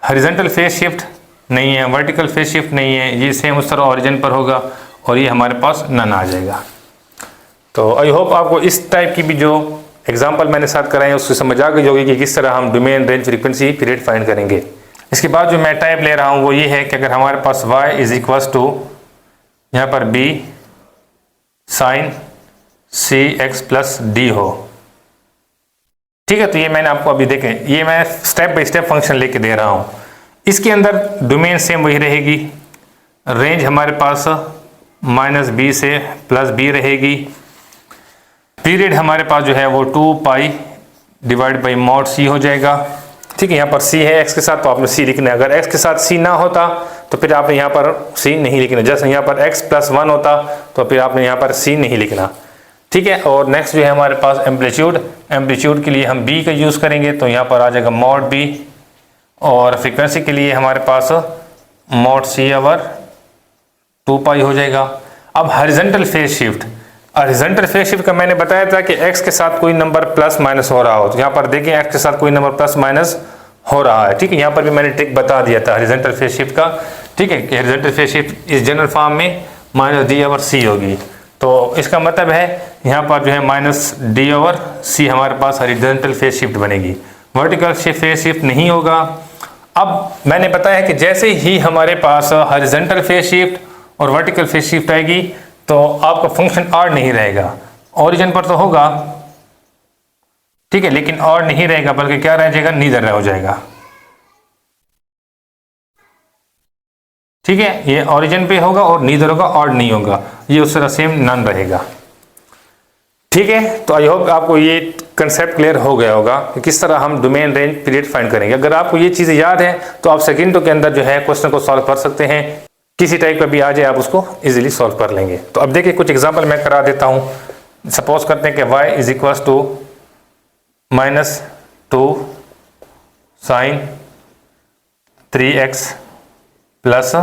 हॉरिजॉन्टल फेज शिफ्ट नहीं है, वर्टिकल फेज शिफ्ट नहीं है, ये सेम उस तरह ओरिजिन पर होगा और ये हमारे पास नन आ जाएगा। तो आई होप आपको इस टाइप की भी जो एग्जाम्पल मैंने साथ कराए हैं उससे समझ आ गई होगी कि किस तरह हम domain, range, frequency, period find करेंगे। इसके बाद जो मैं टाइप ले रहा हूँ वो ये है कि अगर हमारे पास y इज इक्वल टू यहाँ पर b sine cx plus d हो। ठीक है, तो ये मैंने आपको अभी देखें, ये मैं स्टेप बाय स्टेप फंक्शन लेके दे रहा हूँ। इसके अंदर डोमेन सेम वही रहेगी, रेंज हमारे पास -b से +b रहेगी। पीरियड हमारे पास जो है वो 2 pi divide by mod c हो जाएगा। ठीक है, यहाँ पर c है x के साथ, तो आपने c लिखना है। अगर x के साथ c ना होता तो फिर आपने यहाँ पर c नहीं लिखना। जैसे यहाँ पर x + 1 होता तो फिर आपने यहाँ पर c नहीं लिखना। ठीक है, और नेक्स्ट जो है हमारे पास एम्पलीट्यूड। एम्पलीट्यूड के लिए हम b का यूज़ करेंगे, तो यहाँ पर आ जाएगा मॉड b, और फ्रीक्वेंसी के लिए हमारे पास मॉड c/2 पाई हो जाएगा। अब horizontal phase shift, horizontal phase shift का मैंने बताया था कि x के साथ कोई नंबर प्लस माइनस हो रहा हो, तो यहाँ पर देखें x के साथ कोई नंबर प्लस माइनस हो रहा है। ठीक है, यहाँ पर भी मैंने ट्रिक बता दिया था हॉरिजॉन्टल फेज शिफ्ट का। ठीक है, कि हॉरिजॉन्टल फेज शिफ्ट इस जनरल फॉर्म में -d/c होगी, तो इसका मतलब है यहाँ पर जो है -d/c हमारे पास हॉरिजॉन्टल फेज शिफ्ट बनेगी। वर्टिकल फेज शिफ्ट नहीं होगा। अब मैंने बताया कि जैसे ही हमारे पास हॉरिजॉन्टल फेज शिफ्ट और वर्टिकल फेज शिफ्ट आएगी तो आपका फंक्शन ऑड नहीं रहेगा। ओरिजिन पर तो होगा, ठीक है, लेकिन ऑड नहीं रहेगा, बल्कि क्या रह जाएगा? नीदर हो जाएगा। ठीक है, ये ओरिजिन पे होगा और नीदर होगा, ऑड नहीं होगा, ये उस तरह सेम नन रहेगा। ठीक है, तो आई होप आपको ये कंसेप्ट क्लियर हो गया होगा कि किस तरह हम डोमेन, रेंज, पीरियड फाइंड करेंगे। अगर आपको ये चीज़ें याद है तो आप सेकेंडों के अंदर जो है क्वेश्चन को सॉल्व कर सकते हैं। किसी टाइप का भी आ जाए आप उसको इजीली सॉल्व कर लेंगे। तो अब देखिए कुछ एग्जांपल मैं करा देता हूँ। सपोज करते हैं कि y is equal to -2 sine 3x plus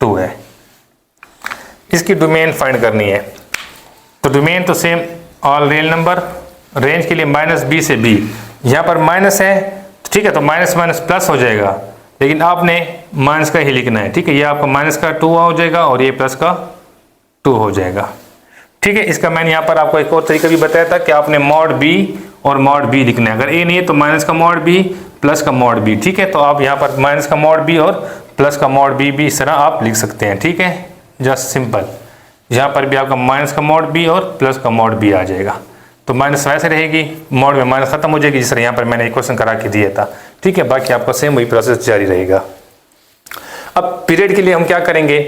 2 है। इसकी डोमेन फाइंड करनी है। तो डोमेन तो same all real number, range के लिए -b से b, यहाँ पर माइनस है, ठीक है, तो माइनस माइनस प्लस हो जाएगा, लेकिन आपने माइनस का ही लिखना है। ठीक है, ये आपका माइनस का 2 हो जाएगा और ये प्लस का 2 हो जाएगा। ठीक है, इसका मैंने यहाँ पर आपको एक और तरीका भी बताया था कि आपने मॉड b और मॉड b लिखना है। अगर a नहीं है तो माइनस का मॉड b प्लस का मॉड b। ठीक है, तो आप यहाँ पर माइनस का मॉड b और प्लस का मॉड b भी इस तरह आप लिख सकते हैं। ठीक है, जस्ट सिंपल। यहाँ पर भी आपका माइनस का मॉड b और प्लस का मॉड b आ जाएगा, तो माइनस वैसे रहेगी, मॉड में माइनस खत्म हो जाएगी, जिस तरह यहाँ पर मैंने इक्वेशन करा के दिया था। ठीक है, बाकी आपका सेम वही प्रोसेस जारी रहेगा। अब पीरियड के लिए हम क्या करेंगे?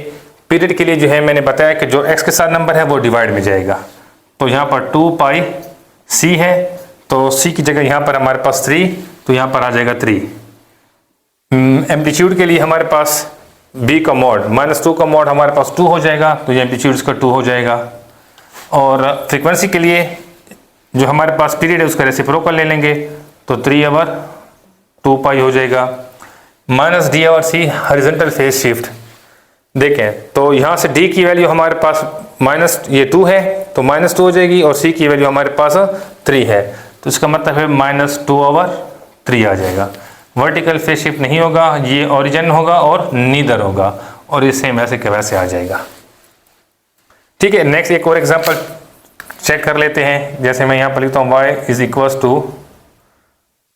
पीरियड के लिए जो है मैंने बताया कि जो x के साथ नंबर है वो डिवाइड में जाएगा। तो यहाँ पर 2 पाई c है, तो c की जगह यहाँ पर हमारे पास 3, तो यहाँ पर आ जाएगा 3। एम्पलीट्यूड के लिए हमारे पास b का मॉड -2 का मॉड हमारे पास 2 हो जाएगा, तो ये एम्पलीट्यूड इसका 2 हो जाएगा। और फ्रीक्वेंसी के लिए जो हमारे पास पीरियड है उसका रेसिप्रोकल ले लेंगे, तो 3/2π हो जाएगा। -d/c हॉरिजॉन्टल फेज शिफ्ट देखें तो यहाँ से d की वैल्यू हमारे पास -2 है तो -2 हो जाएगी, और c की वैल्यू हमारे पास 3 है, तो इसका मतलब है -2/3 आ जाएगा। वर्टिकल फेज शिफ्ट नहीं होगा, ये ओरिजिन होगा और नीदर होगा, और ये सेम ऐसे के वैसे आ जाएगा। ठीक है, नेक्स्ट एक और एग्जांपल चेक कर लेते हैं। जैसे मैं यहाँ पर लिखता हूँ y =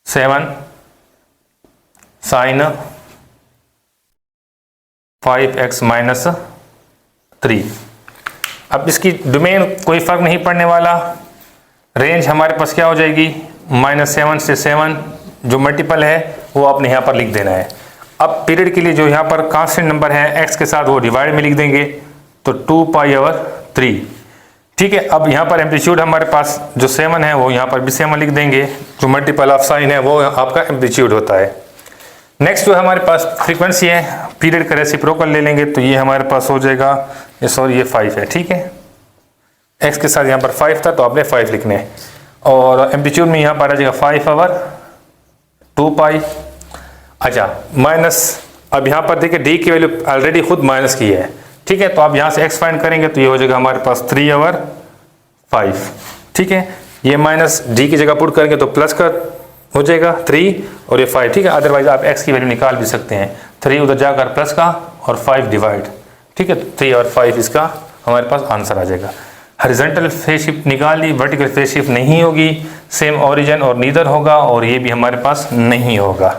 7 sin 5x - 3। अब इसकी डोमेन कोई फर्क नहीं पड़ने वाला, रेंज हमारे पास क्या हो जाएगी -7 से 7, जो मल्टीपल है वो आपने यहाँ पर लिख देना है। अब पीरियड के लिए जो यहाँ पर कांस्टेंट नंबर है x के साथ वो डिवाइड में लिख देंगे, तो 2π/3। ठीक है, अब यहाँ पर एम्पलीट्यूड हमारे पास जो 7 है वो यहाँ पर भी 7 लिख देंगे, जो मल्टीपल ऑफ साइन है वो आपका एम्पलीट्यूड होता है। नेक्स्ट जो हमारे पास फ्रीक्वेंसी है, पीरियड का रेसिप्रोकल ले लेंगे, तो ये हमारे पास हो जाएगा, ये 5 है। ठीक है, x के साथ यहाँ पर 5 था तो आपने 5 लिखने हैं, और एम्पलीट्यूड में यहाँ पर आ जाएगा 5/2π। अच्छा, माइनस, अब यहाँ पर देखिए d की वैल्यू ऑलरेडी खुद माइनस की है। ठीक है, तो आप यहाँ से x फाइंड करेंगे तो ये हो जाएगा हमारे पास 3/5। ठीक है, ये माइनस d की जगह पुट करेंगे तो प्लस का हो जाएगा 3 और ये 5। ठीक है, अदरवाइज आप x की वैल्यू निकाल भी सकते हैं, 3 उधर जाकर प्लस का और 5 डिवाइड। ठीक है, 3 और 5 इसका हमारे पास आंसर आ जाएगा। हॉरिजॉन्टल फेज शिफ्ट निकाल ली, वर्टिकल फेज शिफ्ट नहीं होगी, सेम ओरिजिन और नीदर होगा, और ये भी हमारे पास नहीं होगा।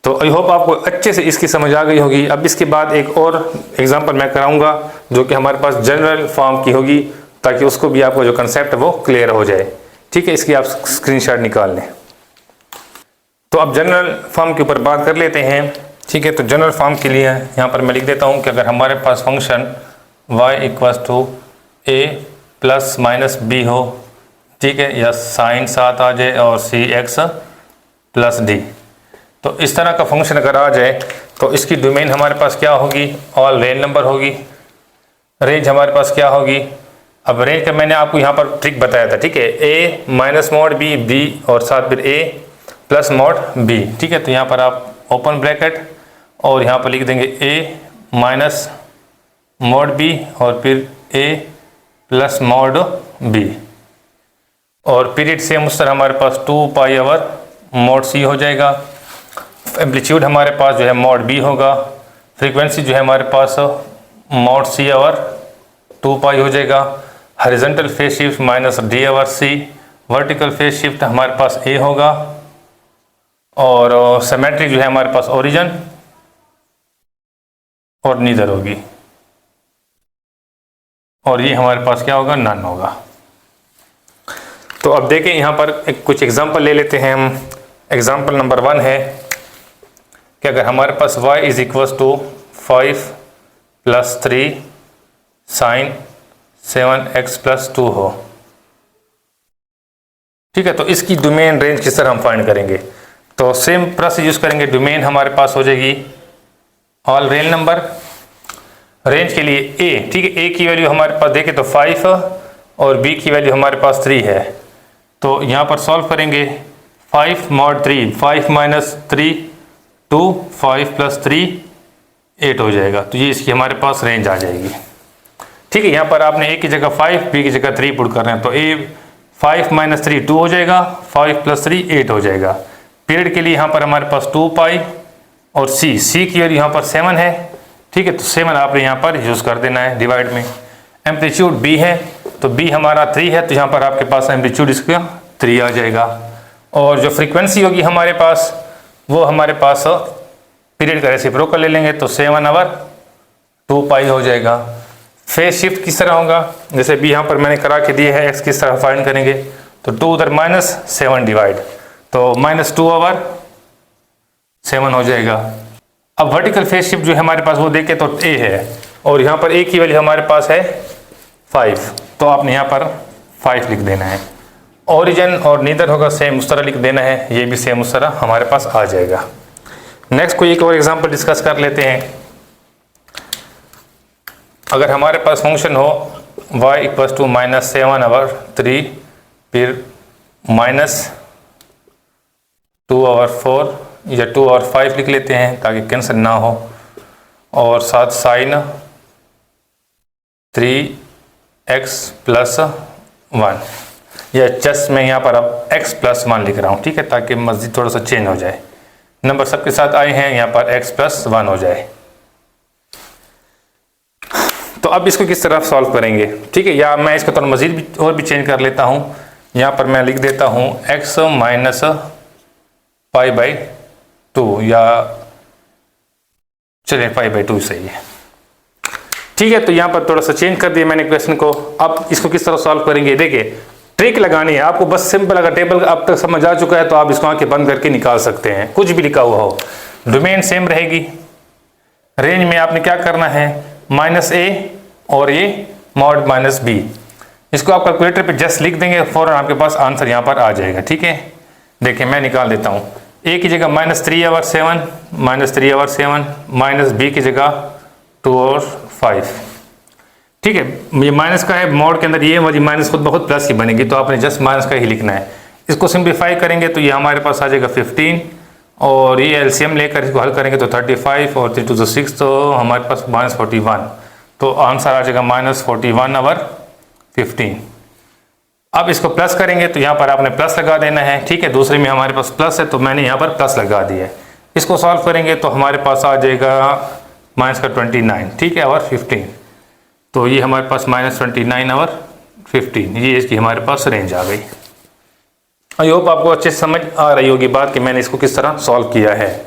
तो आई होप आपको अच्छे से इसकी समझ आ गई होगी। अब इसके बाद एक और एग्जांपल मैं कराऊंगा जो कि हमारे पास जनरल फॉर्म की होगी, ताकि उसको भी आपको जो कंसेप्ट है वो क्लियर हो जाए। ठीक है, इसकी आप स्क्रीनशॉट निकाल लें। तो अब जनरल फॉर्म के ऊपर बात कर लेते हैं। ठीक है, तो जनरल फॉर्म के लिए यहाँ पर मैं लिख देता हूँ कि अगर हमारे पास फंक्शन y = a + -b हो, ठीक है, या साइन साथ आ जाए और cx + d, तो इस तरह का फंक्शन अगर आ जाए तो इसकी डोमेन हमारे पास क्या होगी, ऑल रियल नंबर होगी। रेंज हमारे पास क्या होगी, अब रेंज का मैंने आपको यहाँ पर ट्रिक बताया था। ठीक है, a -mod b, b और साथ फिर a + mod b। ठीक है, तो यहाँ पर आप ओपन ब्रैकेट और यहाँ पर लिख देंगे a - mod b और फिर a + mod b, और पीरियड सेम उस तरह हमारे पास 2π/mod c हो जाएगा। एम्पलीट्यूड हमारे पास जो है mod b होगा, फ्रीक्वेंसी जो है हमारे पास mod c/2π हो जाएगा। Horizontal phase shift -d/c, vertical phase shift हमारे पास a होगा, और सिमेट्री जो है हमारे पास ओरिजिन और नीदर होगी, और ये हमारे पास क्या होगा, नन होगा। तो अब देखें यहाँ पर कुछ एग्जांपल ले लेते हैं हम। एग्जांपल नंबर 1 है कि अगर हमारे पास y = 5 + 3 sin 7x + 2 हो। ठीक है, तो इसकी डोमेन रेंज किस तरह हम फाइंड करेंगे, तो सेम प्रोसेस यूज करेंगे। डोमेन हमारे पास हो जाएगी ऑल रियल नंबर। रेंज के लिए a, ठीक है, a की वैल्यू हमारे पास देखें तो 5 और b की वैल्यू हमारे पास 3 है, तो यहाँ पर सॉल्व करेंगे। 5 mod 3, 5 - 3 2, 5 + 3 8 हो जाएगा, तो ये इसकी हमारे पास रेंज आ जाएगी। ठीक है, यहाँ पर आपने a की जगह 5, b की जगह 3 पुट कर रहे हैं, तो a 5 - 3 2 हो जाएगा, 5 + 3 8 हो जाएगा। पीरियड के लिए यहाँ पर हमारे पास 2π और c की वैल्यू यहाँ पर 7 है। ठीक है, तो 7 आपने यहाँ पर यूज़ कर देना है डिवाइड में। एम्पलीट्यूड b है, तो b हमारा 3 है, तो यहाँ पर आपके पास एम्पलीट्यूड इसका 3 आ जाएगा। और जो फ्रीक्वेंसी होगी हमारे पास, वो हमारे पास पीरियड का रेसिप्रोकल ले लेंगे, तो 7/2π हो जाएगा। फेज शिफ्ट किस तरह होगा, जैसे b यहाँ पर मैंने करा के दिए है, x किस तरह फाइंड करेंगे, तो 2 उधर -7 डिवाइड, तो -2/7 हो जाएगा। अब वर्टिकल फेज शिफ्ट जो है हमारे पास वो देखें तो a है, और यहाँ पर a की वैल्यू हमारे पास है 5, तो आपने यहाँ पर 5 लिख देना है। ओरिजिन और नीदर होगा सेम उस तरह लिख देना है, ये भी सेम उस तरह हमारे पास आ जाएगा। नेक्स्ट कोई एक और एग्जांपल डिस्कस कर लेते हैं। अगर हमारे पास फंक्शन हो y इक्वल्स टू -7/3 फिर -2/4 या 2/5 लिख लेते हैं ताकि कैंसिल ना हो, और साथ साइन 3x + 1, या जस्ट मैं यहाँ पर अब x + 1 लिख रहा हूँ, ठीक है, ताकि मज़ीद थोड़ा सा चेंज हो जाए। नंबर सबके साथ आए हैं, यहाँ पर x + 1 हो जाए। तो अब इसको किस तरह सॉल्व करेंगे, ठीक है, या मैं इसको थोड़ा मज़ीद भी और भी चेंज कर लेता हूँ। यहाँ पर मैं लिख देता हूँ x - π/2, या चलिए π/2 सही है, ठीक है। तो यहाँ पर थोड़ा सा चेंज कर दिया मैंने क्वेश्चन को। अब इसको किस तरह सॉल्व करेंगे, देखिए ट्रिक लगानी है आपको, बस सिंपल। अगर टेबल अब तक समझ आ चुका है तो आप इसको आंखें बंद करके निकाल सकते हैं, कुछ भी लिखा हुआ हो। डोमेन सेम रहेगी, रेंज में आपने क्या करना है -a और ये mod -b, इसको आप कैलकुलेटर पे जस्ट लिख देंगे, फौरन आपके पास आंसर यहाँ पर आ जाएगा, ठीक है। देखिए मैं निकाल देता हूँ, a की जगह -3/7 -b की जगह 2/5, ठीक है। ये माइनस का है, मोड के अंदर ये वाली माइनस खुद बहुत प्लस की बनेगी, तो आपने जस्ट माइनस का ही लिखना है। इसको सिंप्लीफाई करेंगे तो ये हमारे पास आ जाएगा 15, और ये एलसीएम लेकर इसको हल करेंगे तो 35 और 3 × 6, तो हमारे पास -41, तो आंसर आ जाएगा -41/15। अब इसको प्लस करेंगे तो यहाँ पर आपने प्लस लगा देना है, ठीक है। दूसरे में हमारे पास प्लस है तो मैंने यहाँ पर प्लस लगा दिया है। इसको सॉल्व करेंगे तो हमारे पास आ जाएगा -29, ठीक है, और 15, तो ये हमारे पास -29/15, ये इसकी हमारे पास रेंज आ गई। आई होप आपको अच्छे से समझ आ रही होगी बात कि मैंने इसको किस तरह सॉल्व किया है,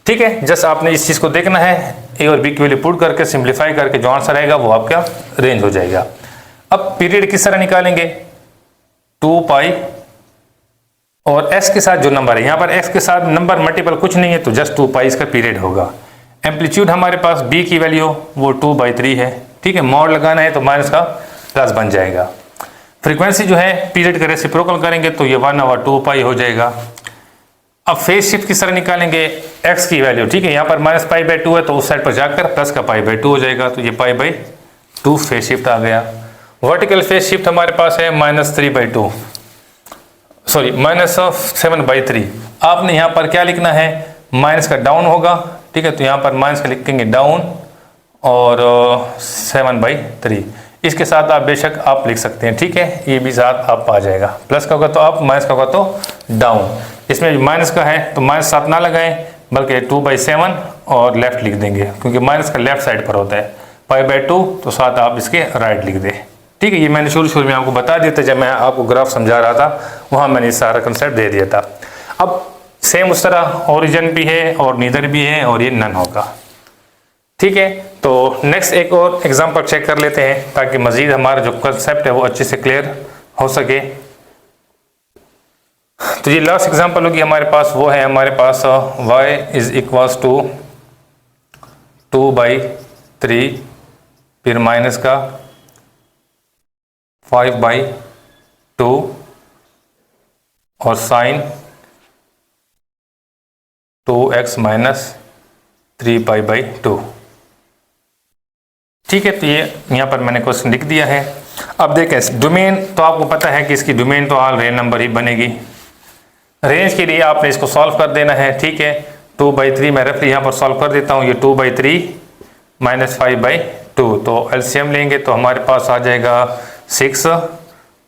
ठीक है। जस्ट आपने इस चीज़ को देखना है, ए और बी की वैल्यू पुट करके सिंप्लीफाई करके जो आंसर आएगा वो आपका रेंज हो जाएगा। अब पीरियड किस तरह निकालेंगे, 2π और s के साथ जो नंबर है, यहाँ पर x के साथ नंबर मल्टीपल कुछ नहीं है तो जस्ट 2π इसका पीरियड होगा। एम्पलीट्यूड हमारे पास b की वैल्यू वो 2/3 है, ठीक है। मॉड लगाना है तो माइनस का प्लस बन जाएगा। फ्रीक्वेंसी जो है पीरियड का रेसिप्रोकल करेंगे तो ये 1/2π हो जाएगा। अब फेज शिफ्ट किस तरह निकालेंगे, x की वैल्यू, ठीक है, यहाँ पर -π/2 है तो उस साइड पर जाकर प्लस का π/2 हो जाएगा, तो ये π/2 फेज शिफ्ट आ गया। वर्टिकल फेज शिफ्ट हमारे पास है -3/2, सॉरी -7/3। आपने यहाँ पर क्या लिखना है, माइनस का डाउन होगा, ठीक है, तो यहाँ पर माइनस का लिखेंगे डाउन और 7/3। इसके साथ आप बेशक आप लिख सकते हैं, ठीक है, ये भी साथ आप आ जाएगा। प्लस का होगा तो अप, माइनस का होगा तो डाउन। इसमें माइनस का है तो माइनस साथ ना लगाएं बल्कि 2/7 और लेफ्ट लिख देंगे, क्योंकि माइनस का लेफ्ट साइड पर होता है। π/2 तो साथ आप इसके राइट लिख दें, ठीक है। ये मैंने शुरू में आपको बता दिया था, जब मैं आपको ग्राफ समझा रहा था वहाँ मैंने सारा कंसेप्ट दे दिया था। अब सेम उस तरह ओरिजिन भी है और नीदर भी है और ये नन होगा, ठीक है। तो नेक्स्ट एक और एग्जांपल चेक कर लेते हैं ताकि मजीद हमारा जो कंसेप्ट है वो अच्छे से क्लियर हो सके। तो ये लास्ट एग्जांपल होगी हमारे पास, वो है हमारे पास y = 2/3 फिर माइनस का 5/2 और साइन 2x - 3π/2, ठीक है। तो ये यहाँ पर मैंने क्वेश्चन लिख दिया है। अब देखें डोमेन, तो आपको पता है कि इसकी डोमेन तो ऑल रियल नंबर ही बनेगी। रेंज के लिए आपने इसको सॉल्व कर देना है, ठीक है। 2/3 मैं रफली यहाँ पर सॉल्व कर देता हूँ, ये 2/3 - 5/2, तो एलसीएम लेंगे तो हमारे पास आ जाएगा 6,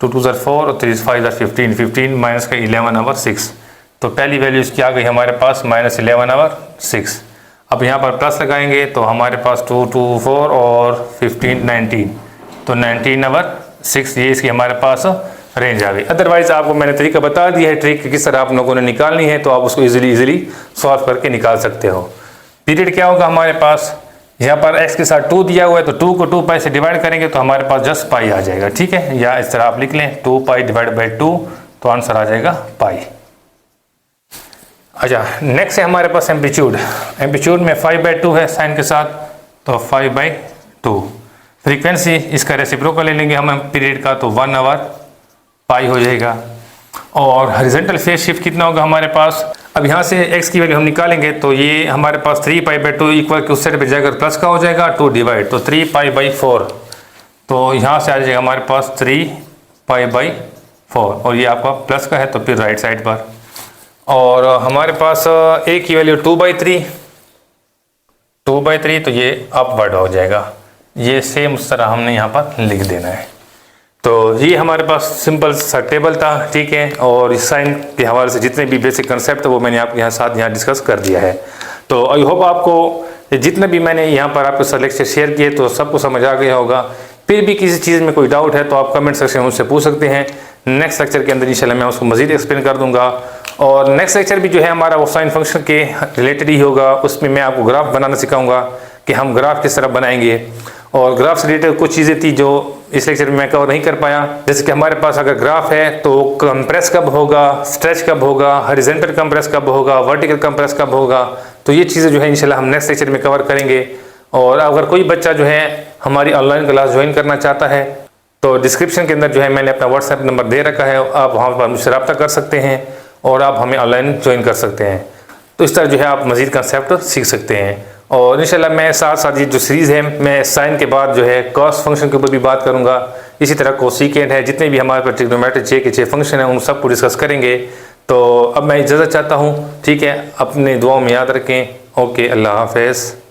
2 × 4 और 3 × 5 = 15, 15 माइनस का 11/6, तो पहली वैल्यू इसकी आ गई हमारे पास -11/6। अब यहाँ पर प्लस लगाएंगे तो हमारे पास 2, 2, 4 और 15, 19, तो 19/6 ये इसकी हमारे पास रेंज आ गई। अदरवाइज आपको मैंने तरीका बता दिया है, ट्रिक किस तरह आप लोगों ने निकालनी है, तो आप उसको इजीली सॉल्व करके निकाल सकते हो। पीरियड क्या होगा हमारे पास, यहाँ पर x के साथ 2 दिया हुआ है तो 2 को 2π से डिवाइड करेंगे तो हमारे पास जस्ट पाई आ जाएगा, ठीक है। या इस तरह आप लिख लें 2π / 2, तो आंसर आ जाएगा पाई। अच्छा, नेक्स्ट है हमारे पास एम्पलीट्यूड। एम्पलीट्यूड में 5/2 है साइन के साथ, तो 5/2। फ्रीक्वेंसी इसका रेसिप्रोकल ले लेंगे हम पीरियड का, तो 1/π हो जाएगा। और हॉरिजॉन्टल फेज शिफ्ट कितना होगा हमारे पास, अब यहाँ से x की वैल्यू हम निकालेंगे तो ये हमारे पास 3π/2 इक्वल के उस साइड पे जाकर प्लस का हो जाएगा 2 डिवाइड, तो 3π/4, तो यहाँ से आ जाएगा हमारे पास 3π/4 और ये आपका प्लस का है तो फिर राइट साइड पर। और हमारे पास a की वैल्यू 2/3 तो ये अपवर्ड हो जाएगा, ये सेम उस तरह हमने यहाँ पर लिख देना है। तो ये हमारे पास सिंपल सा टेबल था, ठीक है। और इस साइन के हवाले से जितने भी बेसिक कंसेप्ट है वो मैंने आपके यहाँ डिस्कस कर दिया है। तो आई होप आपको जितने भी मैंने यहाँ पर आपके साथ लेक्चर शेयर किए तो सबको समझ आ गया होगा। फिर भी किसी चीज़ में कोई डाउट है तो आप कमेंट सेक्शन में मुझसे पूछ सकते हैं। नेक्स्ट लेक्चर के अंदर इंशाल्लाह मैं उसको मज़ीद एक्सप्लेन कर दूंगा। और नेक्स्ट लेक्चर भी जो है हमारा वो साइन फंक्शन के रिलेटेड ही होगा, उसमें मैं आपको ग्राफ बनाना सिखाऊंगा कि हम ग्राफ किस तरह बनाएंगे। और ग्राफ से रिलेटेड कुछ चीज़ें थी जो इस लेक्चर में मैं कवर नहीं कर पाया, जैसे कि हमारे पास अगर ग्राफ है तो कंप्रेस कब होगा, स्ट्रेच कब होगा, हॉरिजॉन्टल कंप्रेस कब होगा, वर्टिकल कंप्रेस कब होगा, तो ये चीज़ें जो है इंशाल्लाह हम नेक्स्ट लेक्चर में कवर करेंगे। और अगर कोई बच्चा जो है हमारी ऑनलाइन क्लास ज्वाइन करना चाहता है तो डिस्क्रिप्शन के अंदर जो है मैंने अपना व्हाट्सएप नंबर दे रखा है, आप वहाँ पर मुझसे रब्ता कर सकते हैं और आप हमें ऑनलाइन ज्वाइन कर सकते हैं। तो इस तरह जो है आप मज़ीद कंसेप्ट सीख सकते हैं। और इंशाल्लाह मैं साथ साथ ये जो सीरीज़ है मैं साइन के बाद जो है कॉस फंक्शन के ऊपर भी बात करूँगा, इसी तरह कोसिकेंट है, जितने भी हमारे पास ट्रिग्नोमेट्री 6 के 6 फंक्शन है उन सबको डिस्कस करेंगे। तो अब मैं इजाज़त चाहता हूँ, ठीक है। अपने दुआओं में याद रखें। ओके, अल्लाह हाफ़िज़।